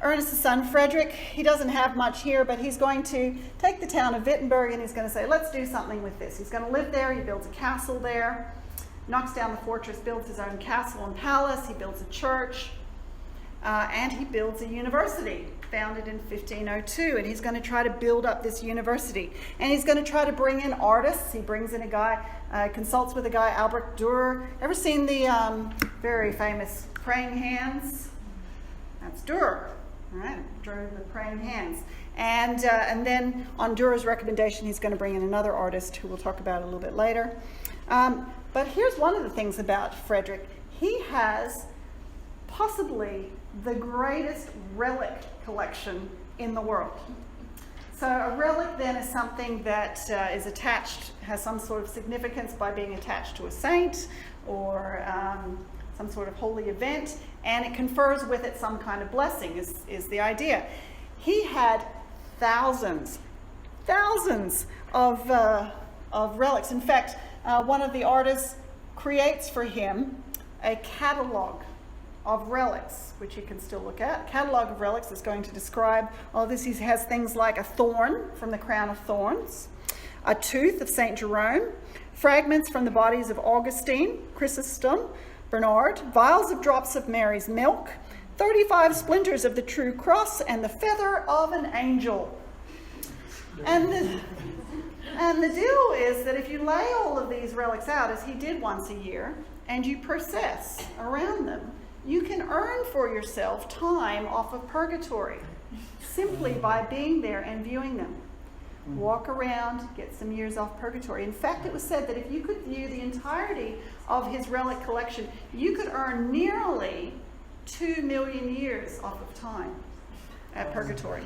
Ernest's son, Frederick, he doesn't have much here, but he's going to take the town of Wittenberg and he's going to say, let's do something with this. He's going to live there. He builds a castle there, knocks down the fortress, builds his own castle and palace. He builds a church, and he builds a university founded in 1502. And he's going to try to build up this university. And he's going to try to bring in artists. He brings in a guy, consults with a guy, Albrecht Dürer. Ever seen the very famous praying hands? That's Dürer. All right, drew the praying hands. And then on Dürer's recommendation, he's going to bring in another artist who we'll talk about a little bit later. But here's one of the things about Frederick. He has possibly the greatest relic collection in the world. So a relic then is something that is attached, has some sort of significance by being attached to a saint or some sort of holy event, and it confers with it some kind of blessing is the idea. He had thousands of relics. In fact, one of the artists creates for him a catalog of relics, which you can still look at. A catalog of relics is going to describe all this. He has things like a thorn from the crown of thorns, a tooth of St. Jerome, fragments from the bodies of Augustine, Chrysostom, Bernard, vials of drops of Mary's milk, 35 splinters of the true cross, and the feather of an angel. And the deal is that if you lay all of these relics out, as he did once a year, and you process around them, you can earn for yourself time off of purgatory simply by being there and viewing them. Walk around, get some years off purgatory. In fact, it was said that if you could view the entirety of his relic collection, you could earn nearly 2 million years off of time at purgatory.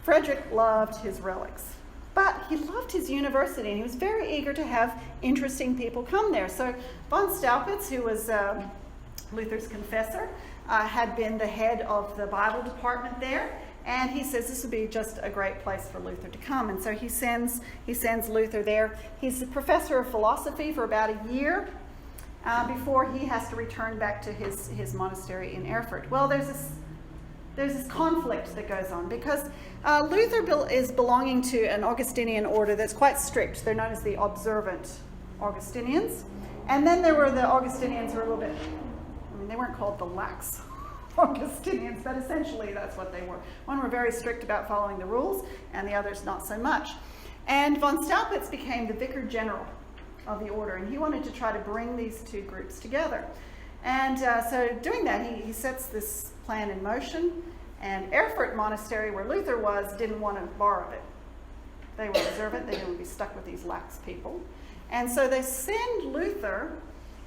Frederick loved his relics, but he loved his university, and he was very eager to have interesting people come there. So von Staupitz, who was Luther's confessor, had been the head of the Bible department there, and he says this would be just a great place for Luther to come. And so he sends Luther there. He's a professor of philosophy for about a year before he has to return back to his monastery in Erfurt. Well, there's this conflict that goes on because Luther is belonging to an Augustinian order that's quite strict. They're known as the observant Augustinians. And then there were the Augustinians who were a little bit, they weren't called the lax Augustinians, but essentially that's what they were. One were very strict about following the rules, and the others not so much. And von Staupitz became the vicar general of the order, and he wanted to try to bring these two groups together. And so doing that, he sets this plan in motion, and Erfurt Monastery, where Luther was, didn't want to borrow it. They were observant, they didn't want to be stuck with these lax people. And so they send Luther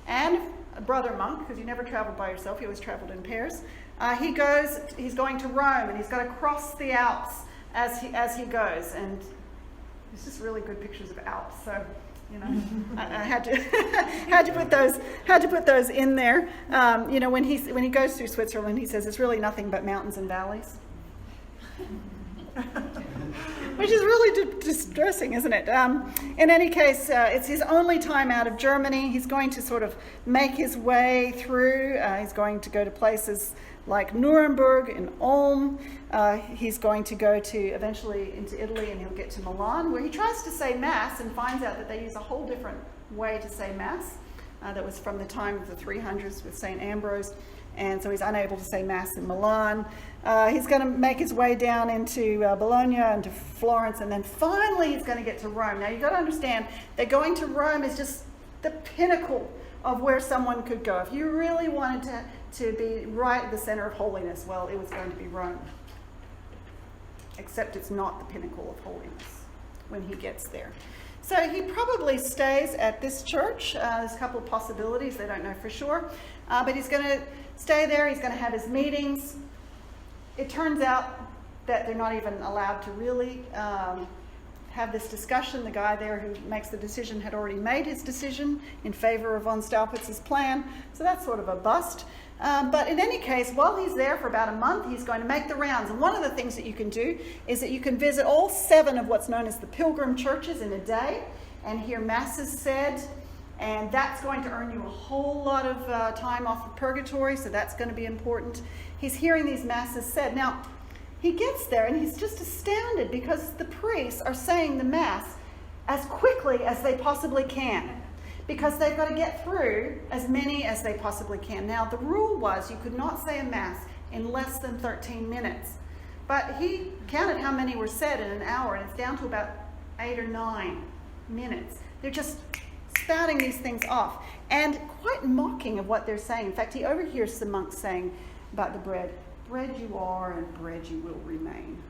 and a brother monk, because he never traveled by himself, he always traveled in pairs. He's going to Rome, and he's got to cross the Alps as he goes. And it's just really good pictures of Alps, so I had to put those in there. When he goes through Switzerland, he says it's really nothing but mountains and valleys. Which is really distressing, isn't it? In any case, it's his only time out of Germany. He's going to sort of make his way through. He's going to go to places like Nuremberg and Ulm. He's going to go eventually into Italy, and he'll get to Milan, where he tries to say Mass and finds out that they use a whole different way to say Mass that was from the time of the 300s with St. Ambrose. And so he's unable to say Mass in Milan. He's going to make his way down into Bologna and to Florence, and then finally he's going to get to Rome. Now you've got to understand that going to Rome is just the pinnacle of where someone could go. If you really wanted to be right at the center of holiness, well, it was going to be Rome. Except it's not the pinnacle of holiness when he gets there. So he probably stays at this church. There's a couple of possibilities. They don't know for sure. But he's going to stay there. He's going to have his meetings. It turns out that they're not even allowed to really have this discussion. The guy there who makes the decision had already made his decision in favor of von Staupitz's plan. So that's sort of a bust. But in any case, while he's there for about a month, he's going to make the rounds. And one of the things that you can do is that you can visit all 7 of what's known as the Pilgrim Churches in a day and hear masses said And that's going to earn you a whole lot of time off of purgatory, so that's going to be important. He's hearing these masses said. Now, he gets there and he's just astounded because the priests are saying the mass as quickly as they possibly can, because they've got to get through as many as they possibly can. Now, the rule was you could not say a mass in less than 13 minutes. But he counted how many were said in an hour, and it's down to about 8 or 9 minutes. They're just spouting these things off and quite mocking of what they're saying. In fact, he overhears some monks saying about the bread, bread you are and bread you will remain.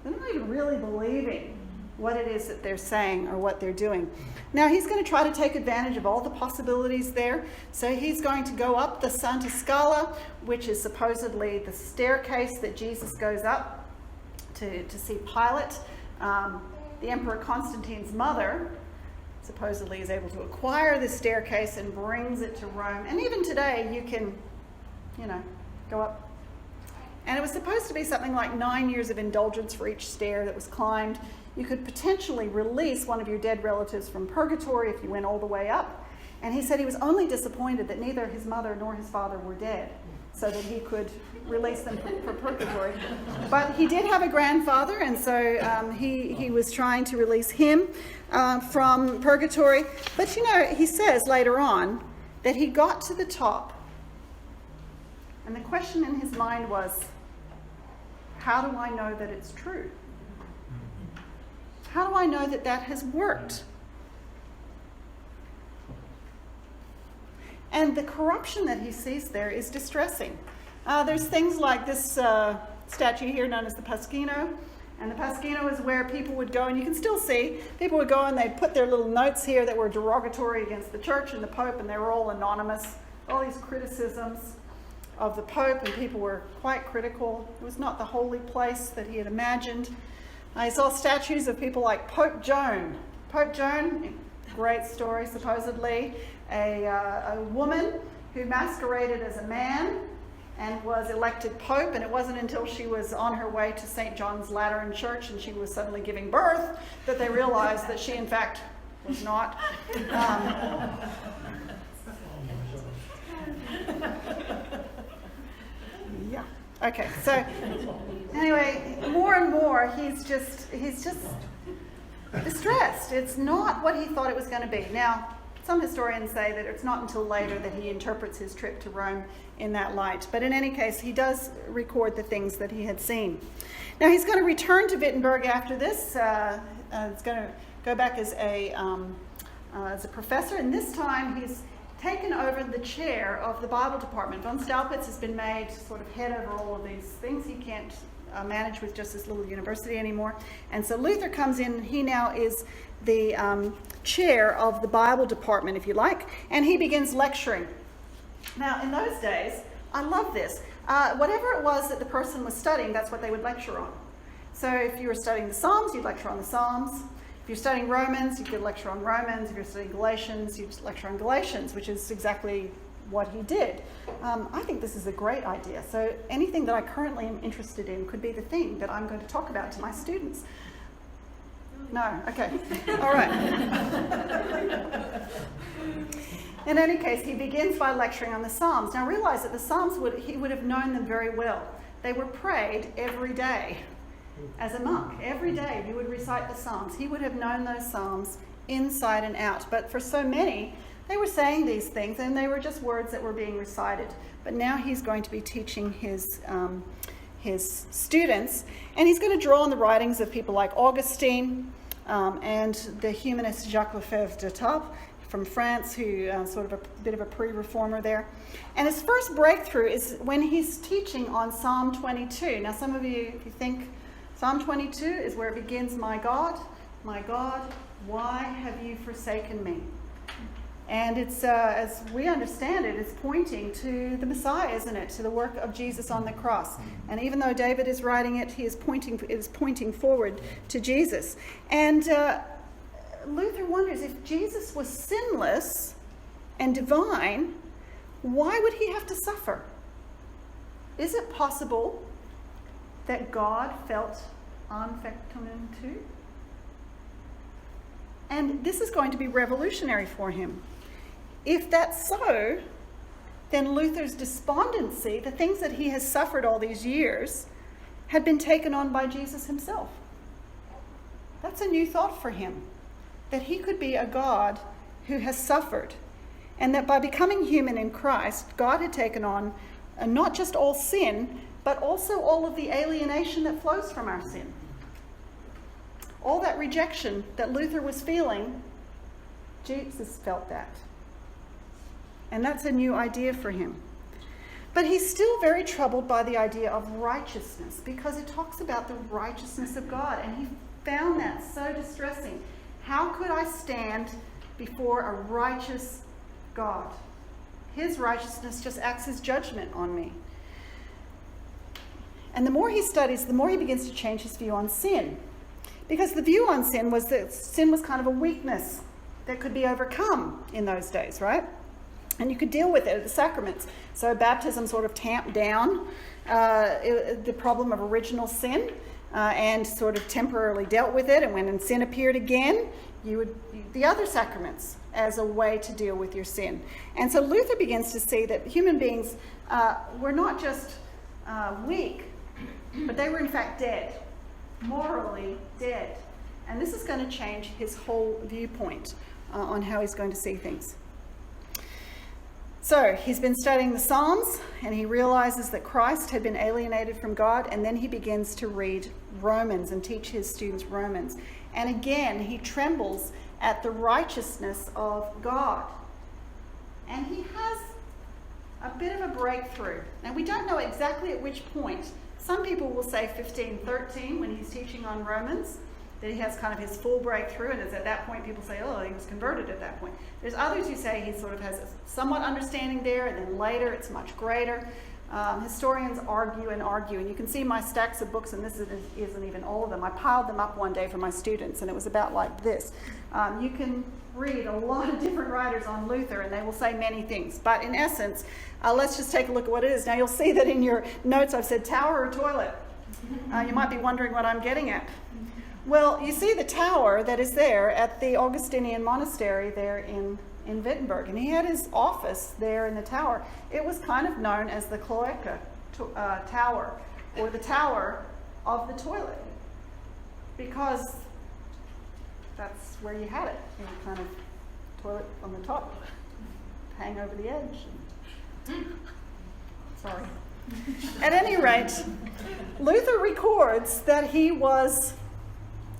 They're not even really believing what it is that they're saying or what they're doing. Now, he's going to try to take advantage of all the possibilities there. So he's going to go up the Santa Scala, which is supposedly the staircase that Jesus goes up to see Pilate. The Emperor Constantine's mother supposedly is able to acquire this staircase and brings it to Rome. And even today, you can, go up. And it was supposed to be something like 9 years of indulgence for each stair that was climbed. You could potentially release one of your dead relatives from purgatory if you went all the way up. And he said he was only disappointed that neither his mother nor his father were dead, so that he could release them for purgatory. But he did have a grandfather, and so he was trying to release him from purgatory. But he says later on that he got to the top, and the question in his mind was, how do I know that it's true? How do I know that that has worked? And the corruption that he sees there is distressing. There's things like this statue here known as the Pasquino. And the Pasquino is where people would go, and you can still see, people would go and they'd put their little notes here that were derogatory against the church and the Pope, and they were all anonymous. All these criticisms of the Pope, and people were quite critical. It was not the holy place that he had imagined. I saw statues of people like Pope Joan. Pope Joan, great story supposedly, a woman who masqueraded as a man and was elected Pope, and it wasn't until she was on her way to St. John's Lateran Church and she was suddenly giving birth that they realized that she in fact was not. Yeah. Okay. So anyway, more and more, he's just distressed. It's not what he thought it was going to be. Now, some historians say that it's not until later that he interprets his trip to Rome in that light. But in any case, he does record the things that he had seen. Now, he's going to return to Wittenberg after this. He's going to go back as a professor, and this time he's taken over the chair of the Bible department. Von Staupitz has been made sort of head over all of these things. He can't manage with just this little university anymore. And so Luther comes in. He now is the chair of the Bible department, if you like, and he begins lecturing. Now, in those days, I love this. Whatever it was that the person was studying, that's what they would lecture on. So if you were studying the Psalms, you'd lecture on the Psalms. If you're studying Romans, you could lecture on Romans. If you're studying Galatians, you'd lecture on Galatians, which is exactly what he did. I think this is a great idea. So anything that I currently am interested in could be the thing that I'm going to talk about to my students. No? Okay. All right. In any case, he begins by lecturing on the Psalms. Now realize that the Psalms, he would have known them very well. They were prayed every day. As a monk, every day he would recite the Psalms. He would have known those Psalms inside and out. But for so many, they were saying these things, and they were just words that were being recited. But now he's going to be teaching his students, and he's going to draw on the writings of people like Augustine and the humanist Jacques Lefebvre d'Etaples from France, who sort of a bit of a pre-reformer there. And his first breakthrough is when he's teaching on Psalm 22. Now, some of you, if you think Psalm 22 is where it begins, my God, why have you forsaken me? And it's, as we understand it, it's pointing to the Messiah, isn't it? To the work of Jesus on the cross. And even though David is writing it, it is pointing forward to Jesus. And Luther wonders, if Jesus was sinless and divine, why would he have to suffer? Is it possible that God felt Anfechtungen too? And this is going to be revolutionary for him. if that's so, then Luther's despondency, the things that he has suffered all these years, had been taken on by Jesus himself. That's a new thought for him, that he could be a God who has suffered, and that by becoming human in Christ, God had taken on not just all sin, but also all of the alienation that flows from our sin. All that rejection that Luther was feeling, Jesus felt that. And that's a new idea for him. But he's still very troubled by the idea of righteousness, because it talks about the righteousness of God, and he found that so distressing. How could I stand before a righteous God? His righteousness just acts as judgment on me. And the more he studies, the more he begins to change his view on sin. Because the view on sin was that sin was kind of a weakness that could be overcome in those days, right? And you could deal with it at the sacraments. So baptism sort of tamped down the problem of original sin and sort of temporarily dealt with it. And when sin appeared again, you would the other sacraments as a way to deal with your sin. And so Luther begins to see that human beings were not just weak, but they were in fact dead, morally dead. And this is going to change his whole viewpoint on how he's going to see things. So he's been studying the Psalms, and he realizes that Christ had been alienated from God, and then he begins to read Romans and teach his students Romans. And again, he trembles at the righteousness of God. And he has a bit of a breakthrough. Now, we don't know exactly at which point. Some people will say 15:13 when he's teaching on Romans, that he has kind of his full breakthrough, and it's at that point people say, oh, he was converted at that point. There's others who say he sort of has a somewhat understanding there, and then later it's much greater. Historians argue, and you can see my stacks of books, and this isn't even all of them. I piled them up one day for my students, and it was about like this. You can read a lot of different writers on Luther, and they will say many things. But in essence, let's just take a look at what it is. Now, you'll see that in your notes I've said tower or toilet. You might be wondering what I'm getting at. Well, you see the tower that is there at the Augustinian monastery there in Wittenberg, and he had his office there in the tower. It was kind of known as the cloaca tower, or the tower of the toilet, because that's where you had it, kind of toilet on the top, hang over the edge. Sorry. At any rate, Luther records that he was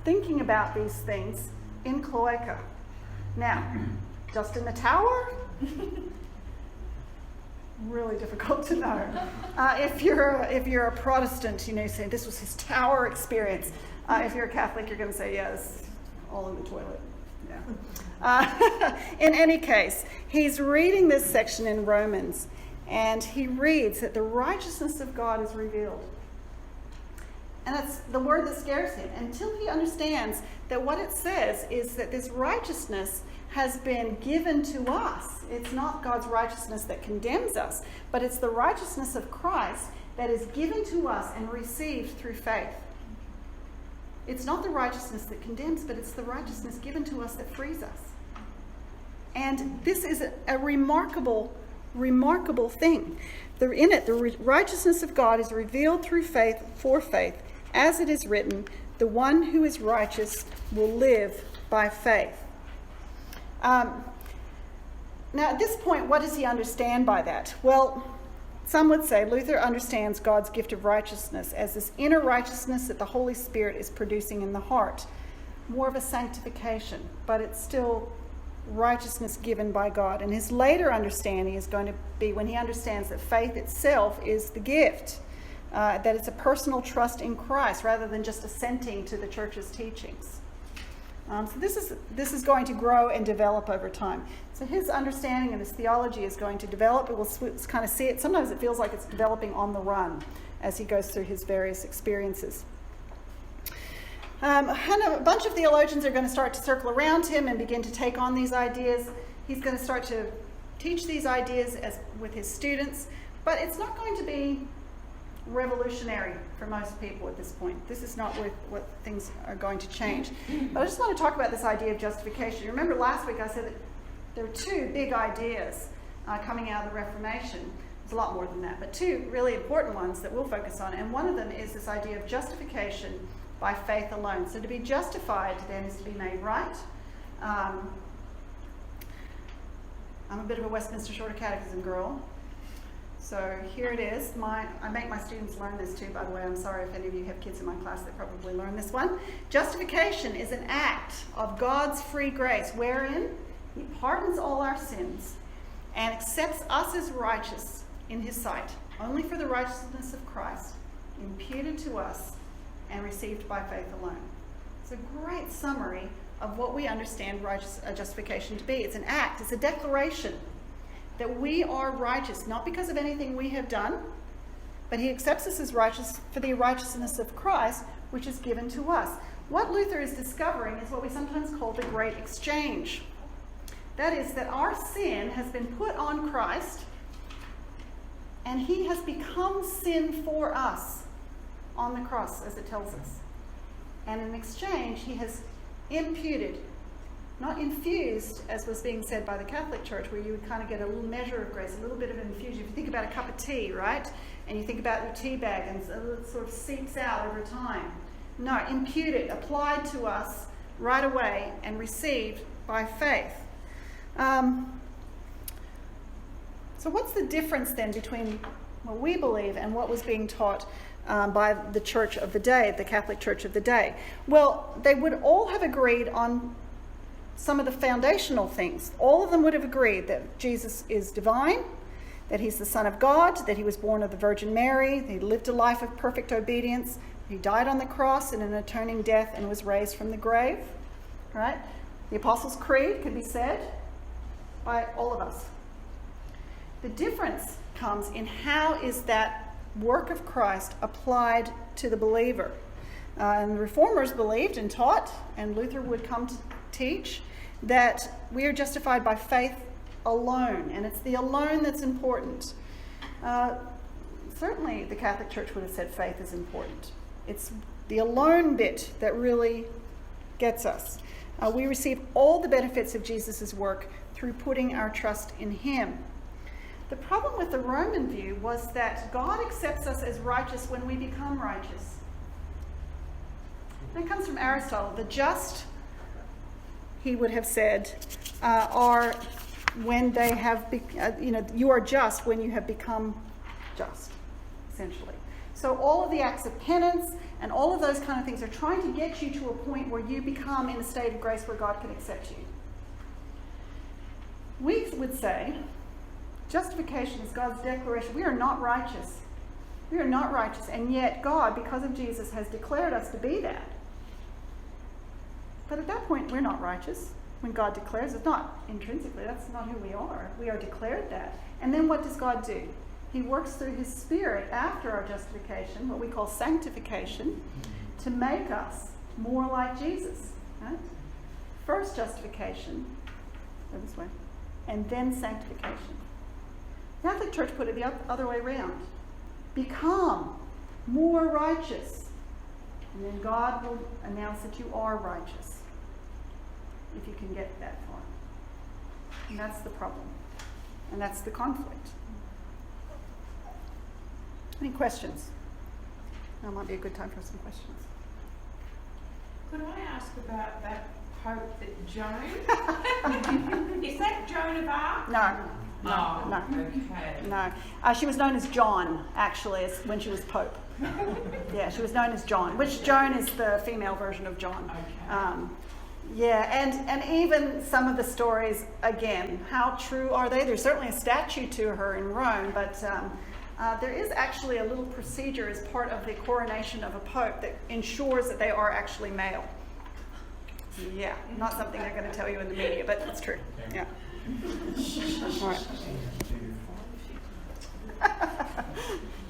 thinking about these things in cloaca. Now, just in the tower? Really difficult to know. If you're a Protestant, saying this was his tower experience. If you're a Catholic, you're going to say, yes, all in the toilet. Yeah. In any case, he's reading this section in Romans, and he reads that the righteousness of God is revealed. And that's the word that scares him, until he understands that what it says is that this righteousness has been given to us. It's not God's righteousness that condemns us, but it's the righteousness of Christ that is given to us and received through faith. It's not the righteousness that condemns, but it's the righteousness given to us that frees us. And this is a remarkable thing. In it, the righteousness of God is revealed through faith, for faith. As it is written, the one who is righteous will live by faith. Now, at this point, what does he understand by that? Well, some would say Luther understands God's gift of righteousness as this inner righteousness that the Holy Spirit is producing in the heart. More of a sanctification, but it's still righteousness given by God. And his later understanding is going to be when he understands that faith itself is the gift. That it's a personal trust in Christ rather than just assenting to the church's teachings. So this is going to grow and develop over time. So his understanding and his theology is going to develop. We'll kind of see it. Sometimes it feels like it's developing on the run as he goes through his various experiences. And a bunch of theologians are going to start to circle around him and begin to take on these ideas. He's going to start to teach these ideas with his students, but it's not going to be revolutionary for most people at this point. This is not what things are going to change. But I just want to talk about this idea of justification. Remember last week I said that there are two big ideas coming out of the Reformation. There's a lot more than that, but two really important ones that we'll focus on. And one of them is this idea of justification by faith alone. So to be justified then is to be made right. I'm a bit of a Westminster Shorter Catechism girl. So here it is. I make my students learn this too, by the way. I'm sorry if any of you have kids in my class that probably learn this one. Justification is an act of God's free grace, wherein He pardons all our sins and accepts us as righteous in His sight, only for the righteousness of Christ, imputed to us and received by faith alone. It's a great summary of what we understand justification to be. It's an act, it's a declaration that we are righteous, not because of anything we have done, but He accepts us as righteous for the righteousness of Christ, which is given to us. What Luther is discovering is what we sometimes call the great exchange. That is, that our sin has been put on Christ, and He has become sin for us on the cross, as it tells us. And in exchange, He has imputed, not infused, as was being said by the Catholic Church, where you would kind of get a little measure of grace, a little bit of infusion. If you think about a cup of tea, right? And you think about your tea bag, and it sort of seeps out over time. No, imputed, applied to us right away and received by faith. So what's the difference then between what we believe and what was being taught by the church of the day, the Catholic Church of the day? Well, they would all have agreed on some of the foundational things. All of them would have agreed that Jesus is divine, that He's the Son of God, that He was born of the Virgin Mary, that He lived a life of perfect obedience, He died on the cross in an atoning death and was raised from the grave. Right? The Apostles' Creed can be said by all of us. The difference comes in how is that work of Christ applied to the believer. And the Reformers believed and taught, and Luther would come to teach, that we are justified by faith alone, and it's the alone that's important. Certainly the Catholic Church would have said faith is important. It's the alone bit that really gets us. We receive all the benefits of Jesus' work through putting our trust in Him. The problem with the Roman view was that God accepts us as righteous when we become righteous. That comes from Aristotle. The just, he would have said, are when they have, you are just when you have become just, essentially. So all of the acts of penance and all of those kind of things are trying to get you to a point where you become in a state of grace where God can accept you. We would say justification is God's declaration. We are not righteous. We are not righteous, and yet God, because of Jesus, has declared us to be that. But at that point, we're not righteous. When God declares it, not intrinsically, that's not who we are. We are declared that. And then what does God do? He works through His Spirit after our justification, what we call sanctification, to make us more like Jesus. Right? First justification, go this way, and then sanctification. The Catholic Church put it the other way around. Become more righteous, and then God will announce that you are righteous, if you can get that far. And that's the problem, and that's the conflict. Any questions? That might be a good time for some questions. Could I ask about that Pope that Joan? Is that Joan of Arc? No. Okay. No. She was known as John, actually, when she was Pope. Yeah, she was known as John, which Joan is the female version of John. Okay. And even some of the stories, again, how true are they? There's certainly a statue to her in Rome, but there is actually a little procedure as part of the coronation of a pope that ensures that they are actually male. Yeah, not something they're going to tell you in the media, but it's true. Yeah. All right.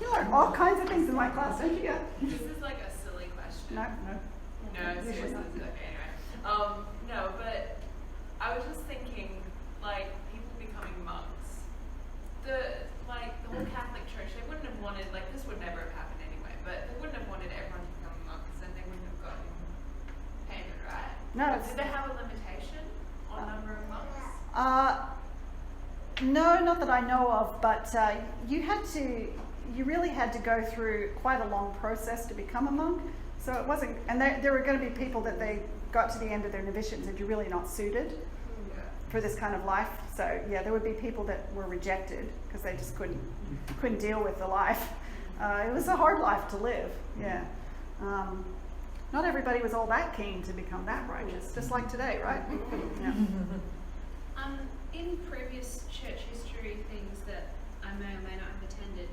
You learn all kinds of things in my class, don't you? This is like a silly question. No. No, seriously. Okay, anyway. No, but I was just thinking, like, people becoming monks. The whole Catholic Church, they wouldn't have wanted, like, this would never have happened anyway, but they wouldn't have wanted everyone to become monks, and they wouldn't have gotten payment, right? No. Did they have a limitation on number of monks? not that I know of, but you really had to go through quite a long process to become a monk. So it wasn't, and there were going to be people that they got to the end of their novitiate and said, you're really not suited for this kind of life. So yeah, there would be people that were rejected because they just couldn't deal with the life. It was a hard life to live, yeah. Not everybody was all that keen to become that righteous, just like today, right? Yeah. In previous church history things that I may or may not have attended,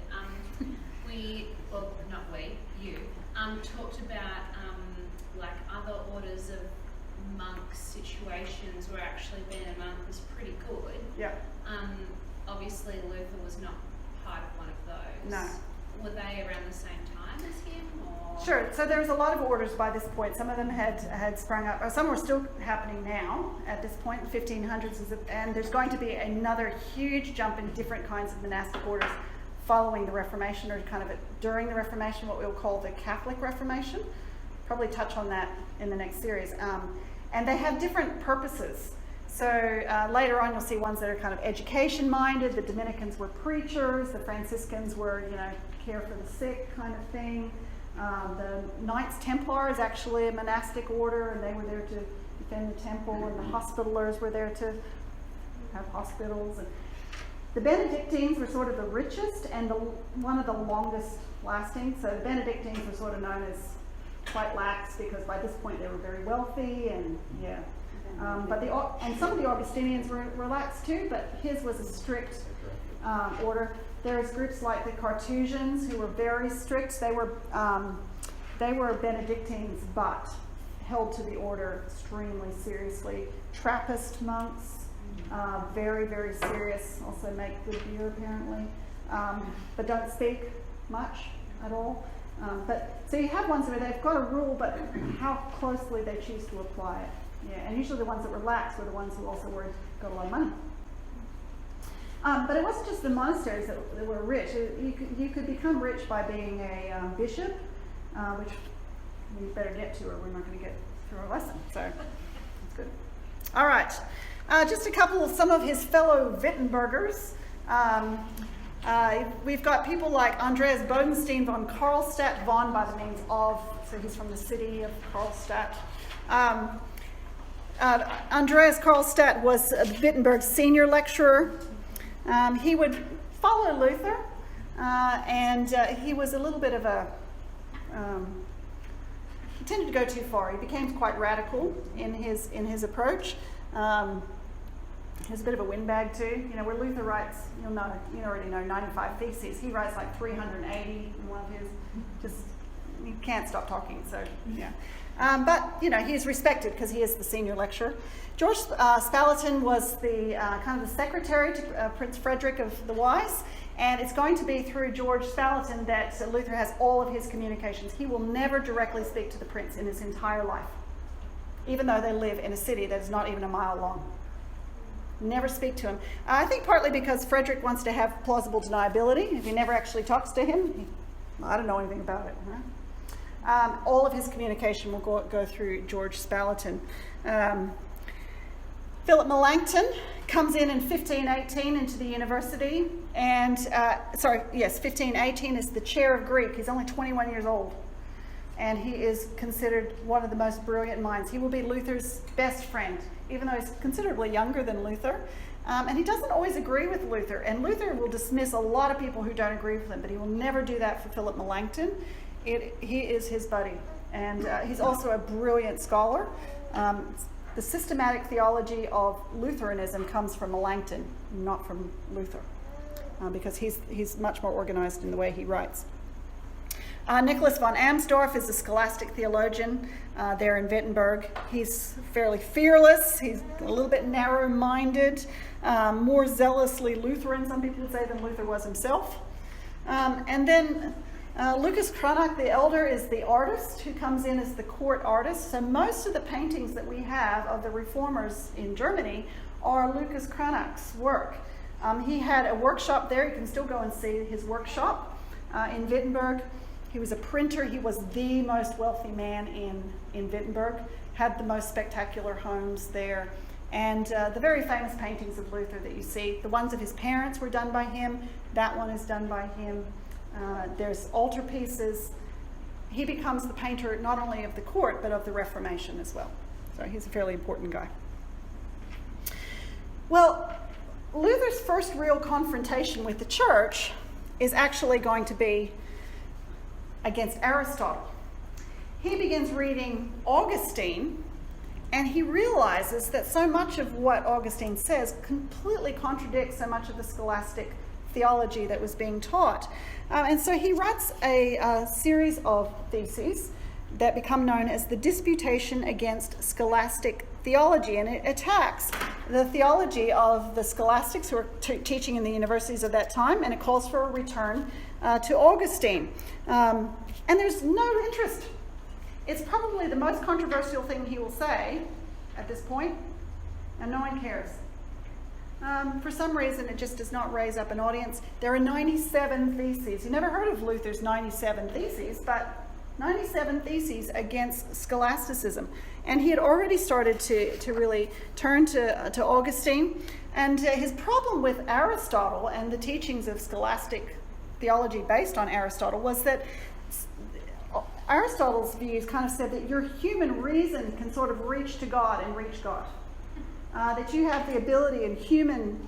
you talked about like other orders of monks situations where actually being a monk was pretty good. Yeah. Obviously Luther was not part of one of those. No. Were they around the same time as him, or? Sure. So there was a lot of orders by this point. Some of them had sprung up, or some were still happening now at this point, the 1500s, and there's going to be another huge jump in different kinds of monastic orders following the Reformation, or kind of during the Reformation, what we'll call the Catholic Reformation. Probably touch on that in the next series. And they have different purposes. So later on, you'll see ones that are kind of education-minded. The Dominicans were preachers. The Franciscans were, care for the sick kind of thing. The Knights Templar is actually a monastic order, and they were there to defend the temple, and the Hospitallers were there to have hospitals. And the Benedictines were sort of the richest and one of the longest lasting. So the Benedictines were sort of known as quite lax because by this point they were very wealthy, and yeah. And some of the Augustinians were relaxed too, but his was a strict order. There's groups like the Carthusians who were very strict. They were Benedictines, but held to the order extremely seriously. Trappist monks, very, very serious. Also make good beer apparently, but don't speak much at all. So you have ones where they've got a rule, but how closely they choose to apply it. Yeah, and usually the ones that were lax were the ones who also got a lot of money. But it wasn't just the monasteries that were rich. You could become rich by being a bishop, which we better get to, or we're not going to get through our lesson. So that's good. All right, just some of his fellow Wittenbergers. We've got people like Andreas Bodenstein von Karlstadt, von by the means of, so he's from the city of Karlstadt. Andreas Karlstadt was Wittenberg's senior lecturer. He would follow Luther, and he was a little bit of he tended to go too far. He became quite radical in his approach. He was a bit of a windbag too. Where Luther writes, you already know 95 Theses. He writes like 380 in one of his. Just, you can't stop talking. So yeah. But he's respected because he is the senior lecturer. George Spalatin was the kind of the secretary to Prince Frederick of the Wise, and it's going to be through George Spalatin that Luther has all of his communications. He will never directly speak to the prince in his entire life, even though they live in a city that is not even a mile long. Never speak to him. I think partly because Frederick wants to have plausible deniability. If he never actually talks to him, I don't know anything about it. Right? All of his communication will go through George Spalatin. Philip Melanchthon comes in 1518 into the university, and 1518 is the chair of Greek. He's only 21 years old, and he is considered one of the most brilliant minds. He will be Luther's best friend, even though he's considerably younger than Luther. And he doesn't always agree with Luther, and Luther will dismiss a lot of people who don't agree with him, but he will never do that for Philip Melanchthon. He is his buddy, and he's also a brilliant scholar. The systematic theology of Lutheranism comes from Melanchthon, not from Luther, because he's much more organized in the way he writes. Nicholas von Amsdorf is a scholastic theologian there in Wittenberg. He's fairly fearless. He's a little bit narrow-minded, more zealously Lutheran, some people would say, than Luther was himself. And then Lucas Cranach the Elder is the artist who comes in as the court artist. So most of the paintings that we have of the reformers in Germany are Lucas Cranach's work. He had a workshop there. You can still go and see his workshop in Wittenberg. He was a printer. He was the most wealthy man in Wittenberg, had the most spectacular homes there, And the very famous paintings of Luther that you see, the ones of his parents were done by him. That one is done by him. There's altarpieces. He becomes the painter not only of the court, but of the Reformation as well. So he's a fairly important guy. Well, Luther's first real confrontation with the church is actually going to be against Aristotle. He begins reading Augustine, and he realizes that so much of what Augustine says completely contradicts so much of the scholastic theology that was being taught. And so he writes a series of theses that become known as the Disputation Against Scholastic Theology, and it attacks the theology of the scholastics who were teaching in the universities of that time, and it calls for a return to Augustine. And there's no interest. It's probably the most controversial thing he will say at this point, and no one cares. For some reason, it just does not raise up an audience. There are 97 theses. You never heard of Luther's 97 theses, but 97 theses against scholasticism. And he had already started to really turn to Augustine. And his problem with Aristotle and the teachings of scholastic theology based on Aristotle was that Aristotle's views kind of said that your human reason can sort of reach to God and reach God. That you have the ability in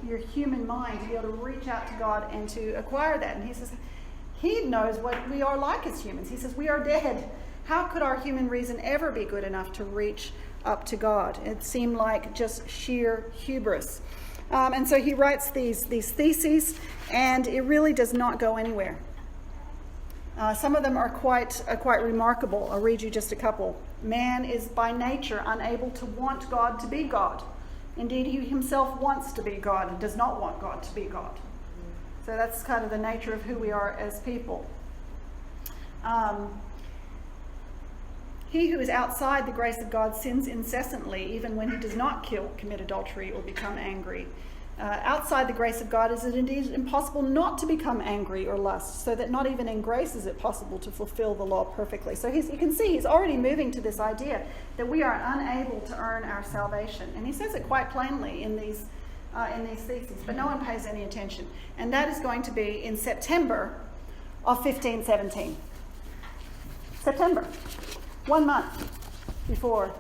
your human mind to be able to reach out to God and to acquire that. And he says, he knows what we are like as humans. He says, we are dead. How could our human reason ever be good enough to reach up to God? It seemed like just sheer hubris. And so he writes these theses, and it really does not go anywhere. Some of them are quite remarkable. I'll read you just a couple. Man is by nature unable to want God to be God. Indeed, he himself wants to be God and does not want God to be God. So that's kind of the nature of who we are as people. He who is outside the grace of God sins incessantly, even when he does not commit adultery or become angry. Outside the grace of God is it indeed impossible not to become angry or lust, so that not even in grace is it possible to fulfill the law perfectly. So you can see he's already moving to this idea that we are unable to earn our salvation. And he says it quite plainly in these theses, but no one pays any attention. And that is going to be in September of 1517. September, 1 month before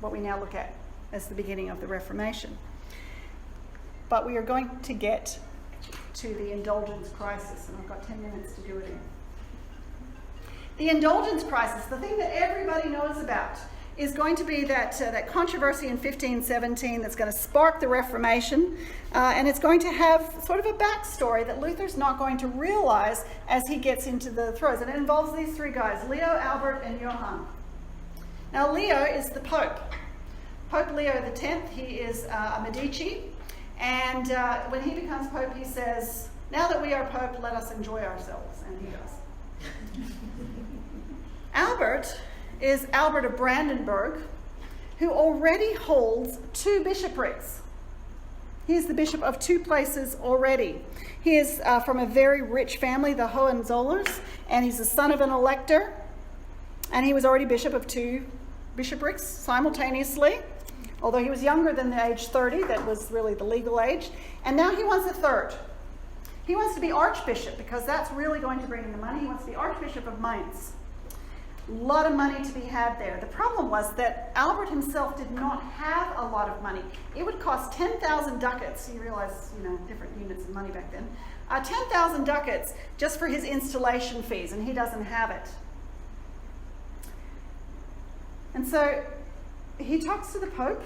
what we now look at as the beginning of the Reformation. But we are going to get to the Indulgence Crisis, and I've got 10 minutes to do it in. The Indulgence Crisis, the thing that everybody knows about, is going to be that controversy in 1517 that's going to spark the Reformation, and it's going to have sort of a backstory that Luther's not going to realize as he gets into the throes. And it involves these three guys, Leo, Albert, and Johann. Now, Leo is the Pope. Pope Leo X, he is a Medici. And when he becomes Pope, he says, now that we are Pope, let us enjoy ourselves. And he does. Albert is Albert of Brandenburg, who already holds 2 bishoprics. He is the bishop of 2 places already. He is from a very rich family, the Hohenzollerns, and he's the son of an elector. And he was already bishop of 2 bishoprics simultaneously. Although he was younger than the age 30, that was really the legal age. And now he wants a third. He wants to be archbishop because that's really going to bring in the money. He wants to be archbishop of Mainz. A lot of money to be had there. The problem was that Albert himself did not have a lot of money. It would cost 10,000 ducats. You realize, different units of money back then. 10,000 ducats just for his installation fees, and he doesn't have it. And so he talks to the Pope,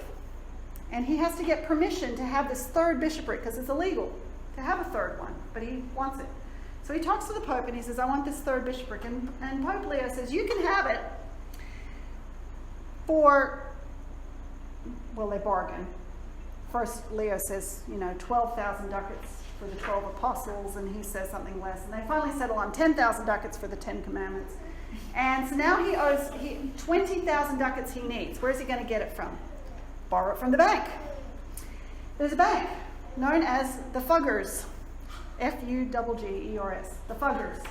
and he has to get permission to have this third bishopric because it's illegal to have a third one, but he wants it. So he talks to the Pope and he says, I want this third bishopric. And Pope Leo says, you can have it they bargain. First, Leo says, 12,000 ducats for the 12 apostles, and he says something less. And they finally settle on 10,000 ducats for the 10 commandments. And so now he owes 20,000 ducats he needs. Where's he going to get it from? Borrow it from the bank. There's a bank known as the Fuggers. F-U-G-G-E-R-S. The Fuggers.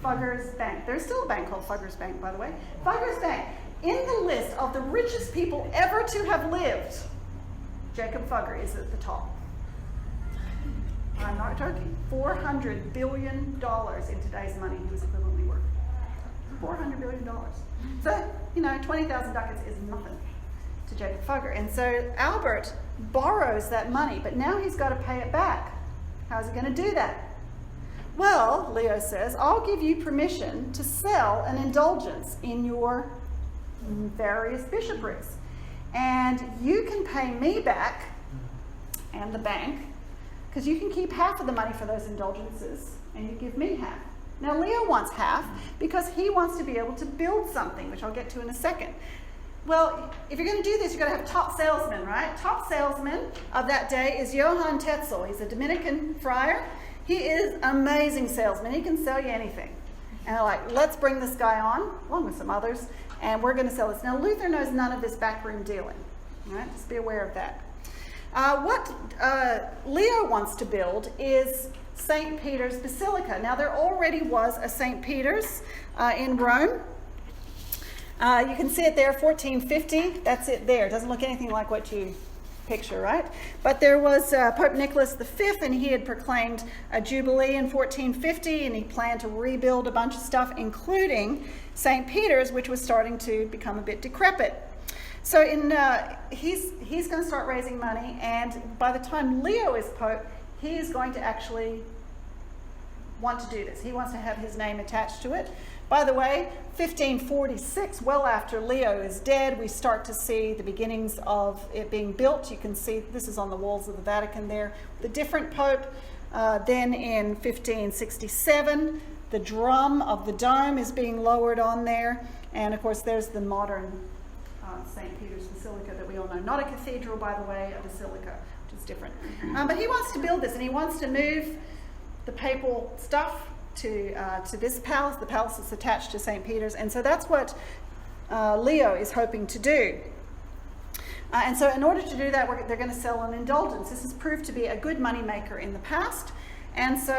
Fuggers Bank. There's still a bank called Fuggers Bank, by the way. Fuggers Bank. In the list of the richest people ever to have lived, Jacob Fugger is at the top. I'm not joking. $400 billion in today's money he was equivalently worth. $400 billion. So, 20,000 ducats is nothing to Jacob Fugger. And so Albert borrows that money, but now he's got to pay it back. How's he going to do that? Well, Leo says, I'll give you permission to sell an indulgence in your various bishoprics. And you can pay me back and the bank, because you can keep half of the money for those indulgences, and you give me half. Now, Leo wants half because he wants to be able to build something, which I'll get to in a second. Well, if you're going to do this, you've got to have a top salesman, right? Top salesman of that day is Johann Tetzel. He's a Dominican friar. He is an amazing salesman. He can sell you anything. And they're like, let's bring this guy on, along with some others, and we're going to sell this. Now, Luther knows none of this backroom dealing. Right? Just be aware of that. What Leo wants to build is St. Peter's Basilica. Now, there already was a St. Peter's in Rome. You can see it there, 1450. That's it there. It doesn't look anything like what you picture, right? But there was Pope Nicholas V, and he had proclaimed a jubilee in 1450, and he planned to rebuild a bunch of stuff, including St. Peter's, which was starting to become a bit decrepit. So he's going to start raising money, and by the time Leo is Pope, he is going to actually want to do this. He wants to have his name attached to it. By the way, 1546, well after Leo is dead, we start to see the beginnings of it being built. You can see this is on the walls of the Vatican there. The different pope. Then in 1567, the drum of the dome is being lowered on there. And of course, there's the modern St. Peter's Basilica that we all know. Not a cathedral, by the way, a basilica, which is different. But he wants to build this, and he wants to move the papal stuff to this palace, the palace that's attached to St. Peter's. And so that's what Leo is hoping to do. And so in order to do that, they're going to sell an indulgence. This has proved to be a good money maker in the past. And so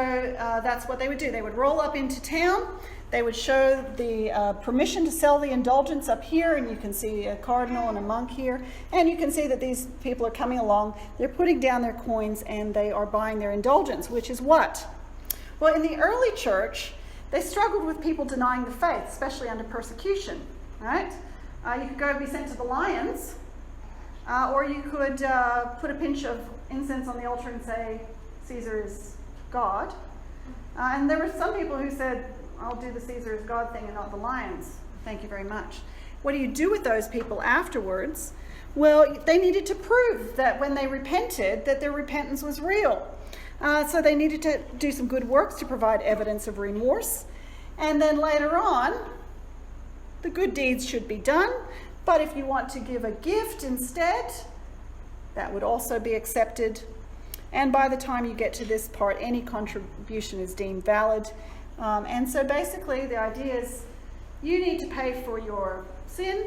that's what they would do. They would roll up into town. They would show the permission to sell the indulgence up here, and you can see a cardinal and a monk here. And you can see that these people are coming along. They're putting down their coins, and they are buying their indulgence, which is what? Well, in the early church, they struggled with people denying the faith, especially under persecution, right? You could go be sent to the lions, or you could put a pinch of incense on the altar and say, Caesar is God. And there were some people who said, I'll do the Caesar is God thing and not the lions. Thank you very much. What do you do with those people afterwards? Well, they needed to prove that when they repented, that their repentance was real. So they needed to do some good works to provide evidence of remorse. And then later on, the good deeds should be done. But if you want to give a gift instead, that would also be accepted. And by the time you get to this part, any contribution is deemed valid. And so basically the idea is you need to pay for your sin.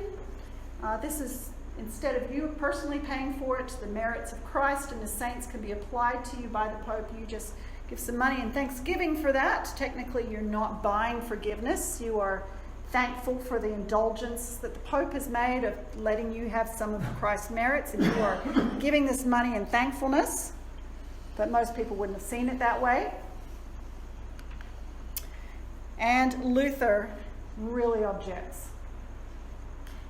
This is, instead of you personally paying for it, the merits of Christ and the saints can be applied to you by the Pope. You just give some money in thanksgiving for that. Technically, you're not buying forgiveness. You are thankful for the indulgence that the Pope has made of letting you have some of Christ's merits, and you are giving this money in thankfulness. But most people wouldn't have seen it that way. And Luther really objects.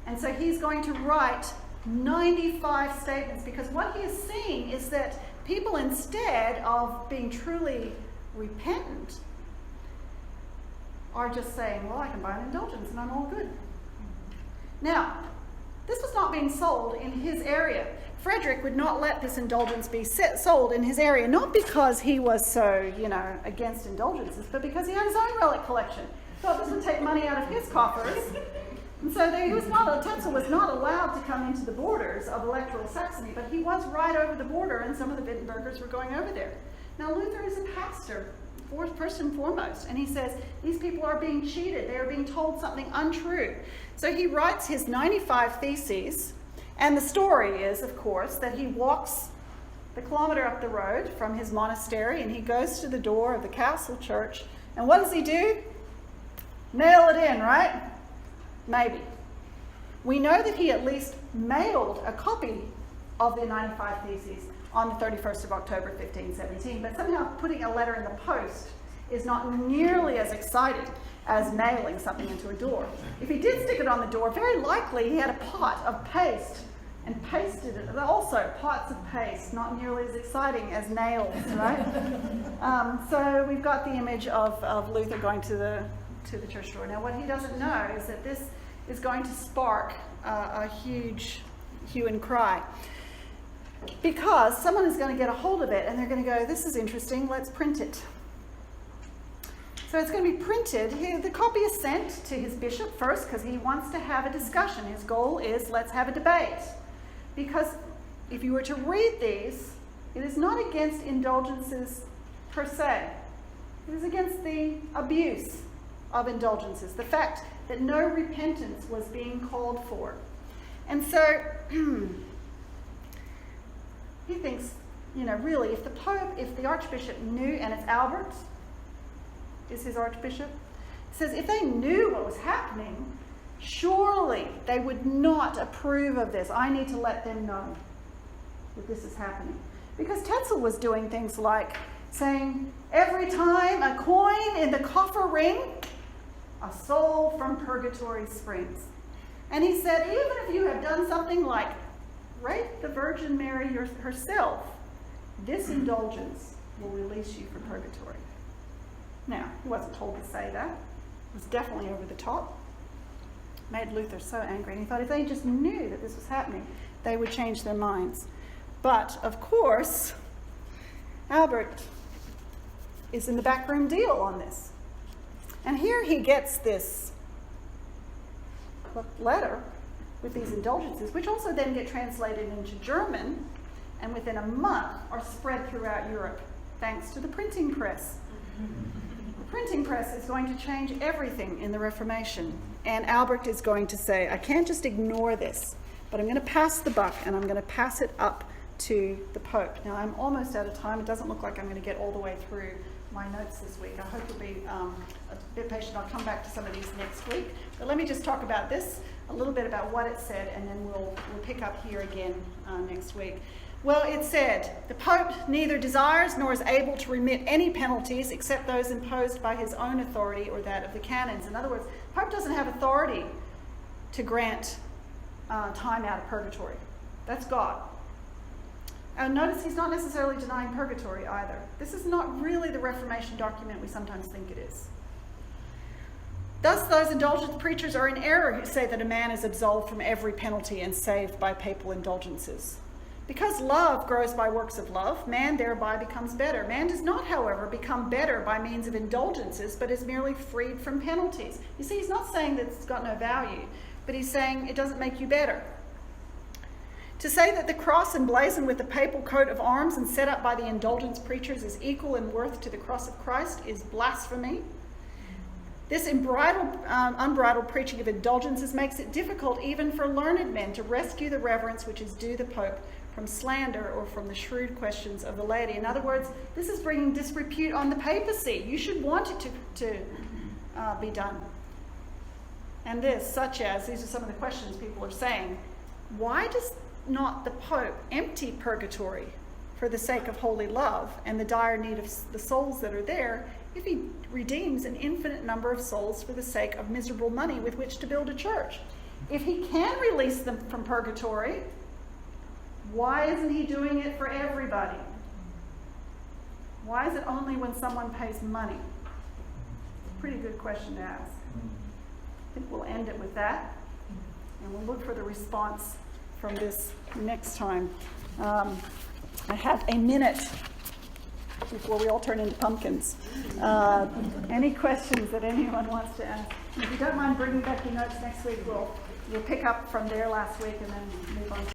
And so he's going to write 95 statements, because what he is seeing is that people, instead of being truly repentant, are just saying, well, I can buy an indulgence and I'm all good. Now, this was not being sold in his area. Frederick would not let this indulgence be sold in his area, not because he was so, against indulgences, but because he had his own relic collection. Thought this would take money out of his coffers. And so Tetzel was not allowed to come into the borders of electoral Saxony, but he was right over the border, and some of the Wittenbergers were going over there. Now, Luther is a pastor, first and foremost, and he says these people are being cheated. They are being told something untrue. So he writes his 95 theses, and the story is, of course, that he walks the kilometer up the road from his monastery, and he goes to the door of the castle church, and what does he do? Nail it in, right? Maybe. We know that he at least mailed a copy of the 95 Theses on the 31st of October 1517. But somehow putting a letter in the post is not nearly as exciting as nailing something into a door. If he did stick it on the door, very likely he had a pot of paste and pasted it. Also, pots of paste, not nearly as exciting as nails, right? So we've got the image of Luther going to the church door. Now, what he doesn't know is that this is going to spark a huge hue and cry, because someone is going to get a hold of it and they're going to go, this is interesting, let's print it. So it's going to be printed. The copy is sent to his bishop first because he wants to have a discussion. His goal is, let's have a debate. Because if you were to read these, it is not against indulgences per se. It is against the abuse of indulgences, the fact that no repentance was being called for. And so he thinks, really, if the Pope, if the Archbishop knew, and it's Albert, is his Archbishop, says if they knew what was happening, surely they would not approve of this. I need to let them know that this is happening. Because Tetzel was doing things like saying, every time a coin in the coffer ring, a soul from purgatory springs. And he said, even if you have done something like rape the Virgin Mary herself, this indulgence will release you from purgatory. Now, he wasn't told to say that. It was definitely over the top. Made Luther so angry. And he thought if they just knew that this was happening, they would change their minds. But, of course, Albert is in the backroom deal on this. And here he gets this letter with these indulgences, which also then get translated into German, and within a month are spread throughout Europe, thanks to the printing press. The printing press is going to change everything in the Reformation. And Albert is going to say, I can't just ignore this, but I'm going to pass the buck and I'm going to pass it up to the Pope. Now, I'm almost out of time. It doesn't look like I'm going to get all the way through my notes this week. I hope you'll be a bit patient. I'll come back to some of these next week. But let me just talk about this, a little bit about what it said, and then we'll pick up here again next week. Well, it said, the Pope neither desires nor is able to remit any penalties except those imposed by his own authority or that of the canons. In other words, the Pope doesn't have authority to grant time out of purgatory. That's God. And notice he's not necessarily denying purgatory either. This is not really the Reformation document we sometimes think it is. Thus, those indulgent preachers are in error who say that a man is absolved from every penalty and saved by papal indulgences. Because love grows by works of love, man thereby becomes better. Man does not, however, become better by means of indulgences, but is merely freed from penalties. You see, he's not saying that it's got no value, but he's saying it doesn't make you better. To say that the cross emblazoned with the papal coat of arms and set up by the indulgence preachers is equal in worth to the cross of Christ is blasphemy. This unbridled preaching of indulgences makes it difficult even for learned men to rescue the reverence which is due the Pope from slander or from the shrewd questions of the laity. In other words, this is bringing disrepute on the papacy. You should want it to be done. And this, such as, these are some of the questions people are saying, why does not the Pope empty purgatory for the sake of holy love and the dire need of the souls that are there, if he redeems an infinite number of souls for the sake of miserable money with which to build a church? If he can release them from purgatory, why isn't he doing it for everybody? Why is it only when someone pays money? Pretty good question to ask. I think we'll end it with that, and we'll look for the response from this next time. I have a minute before we all turn into pumpkins. Any questions that anyone wants to ask? If you don't mind bringing back your notes next week, we'll pick up from there last week and then move on.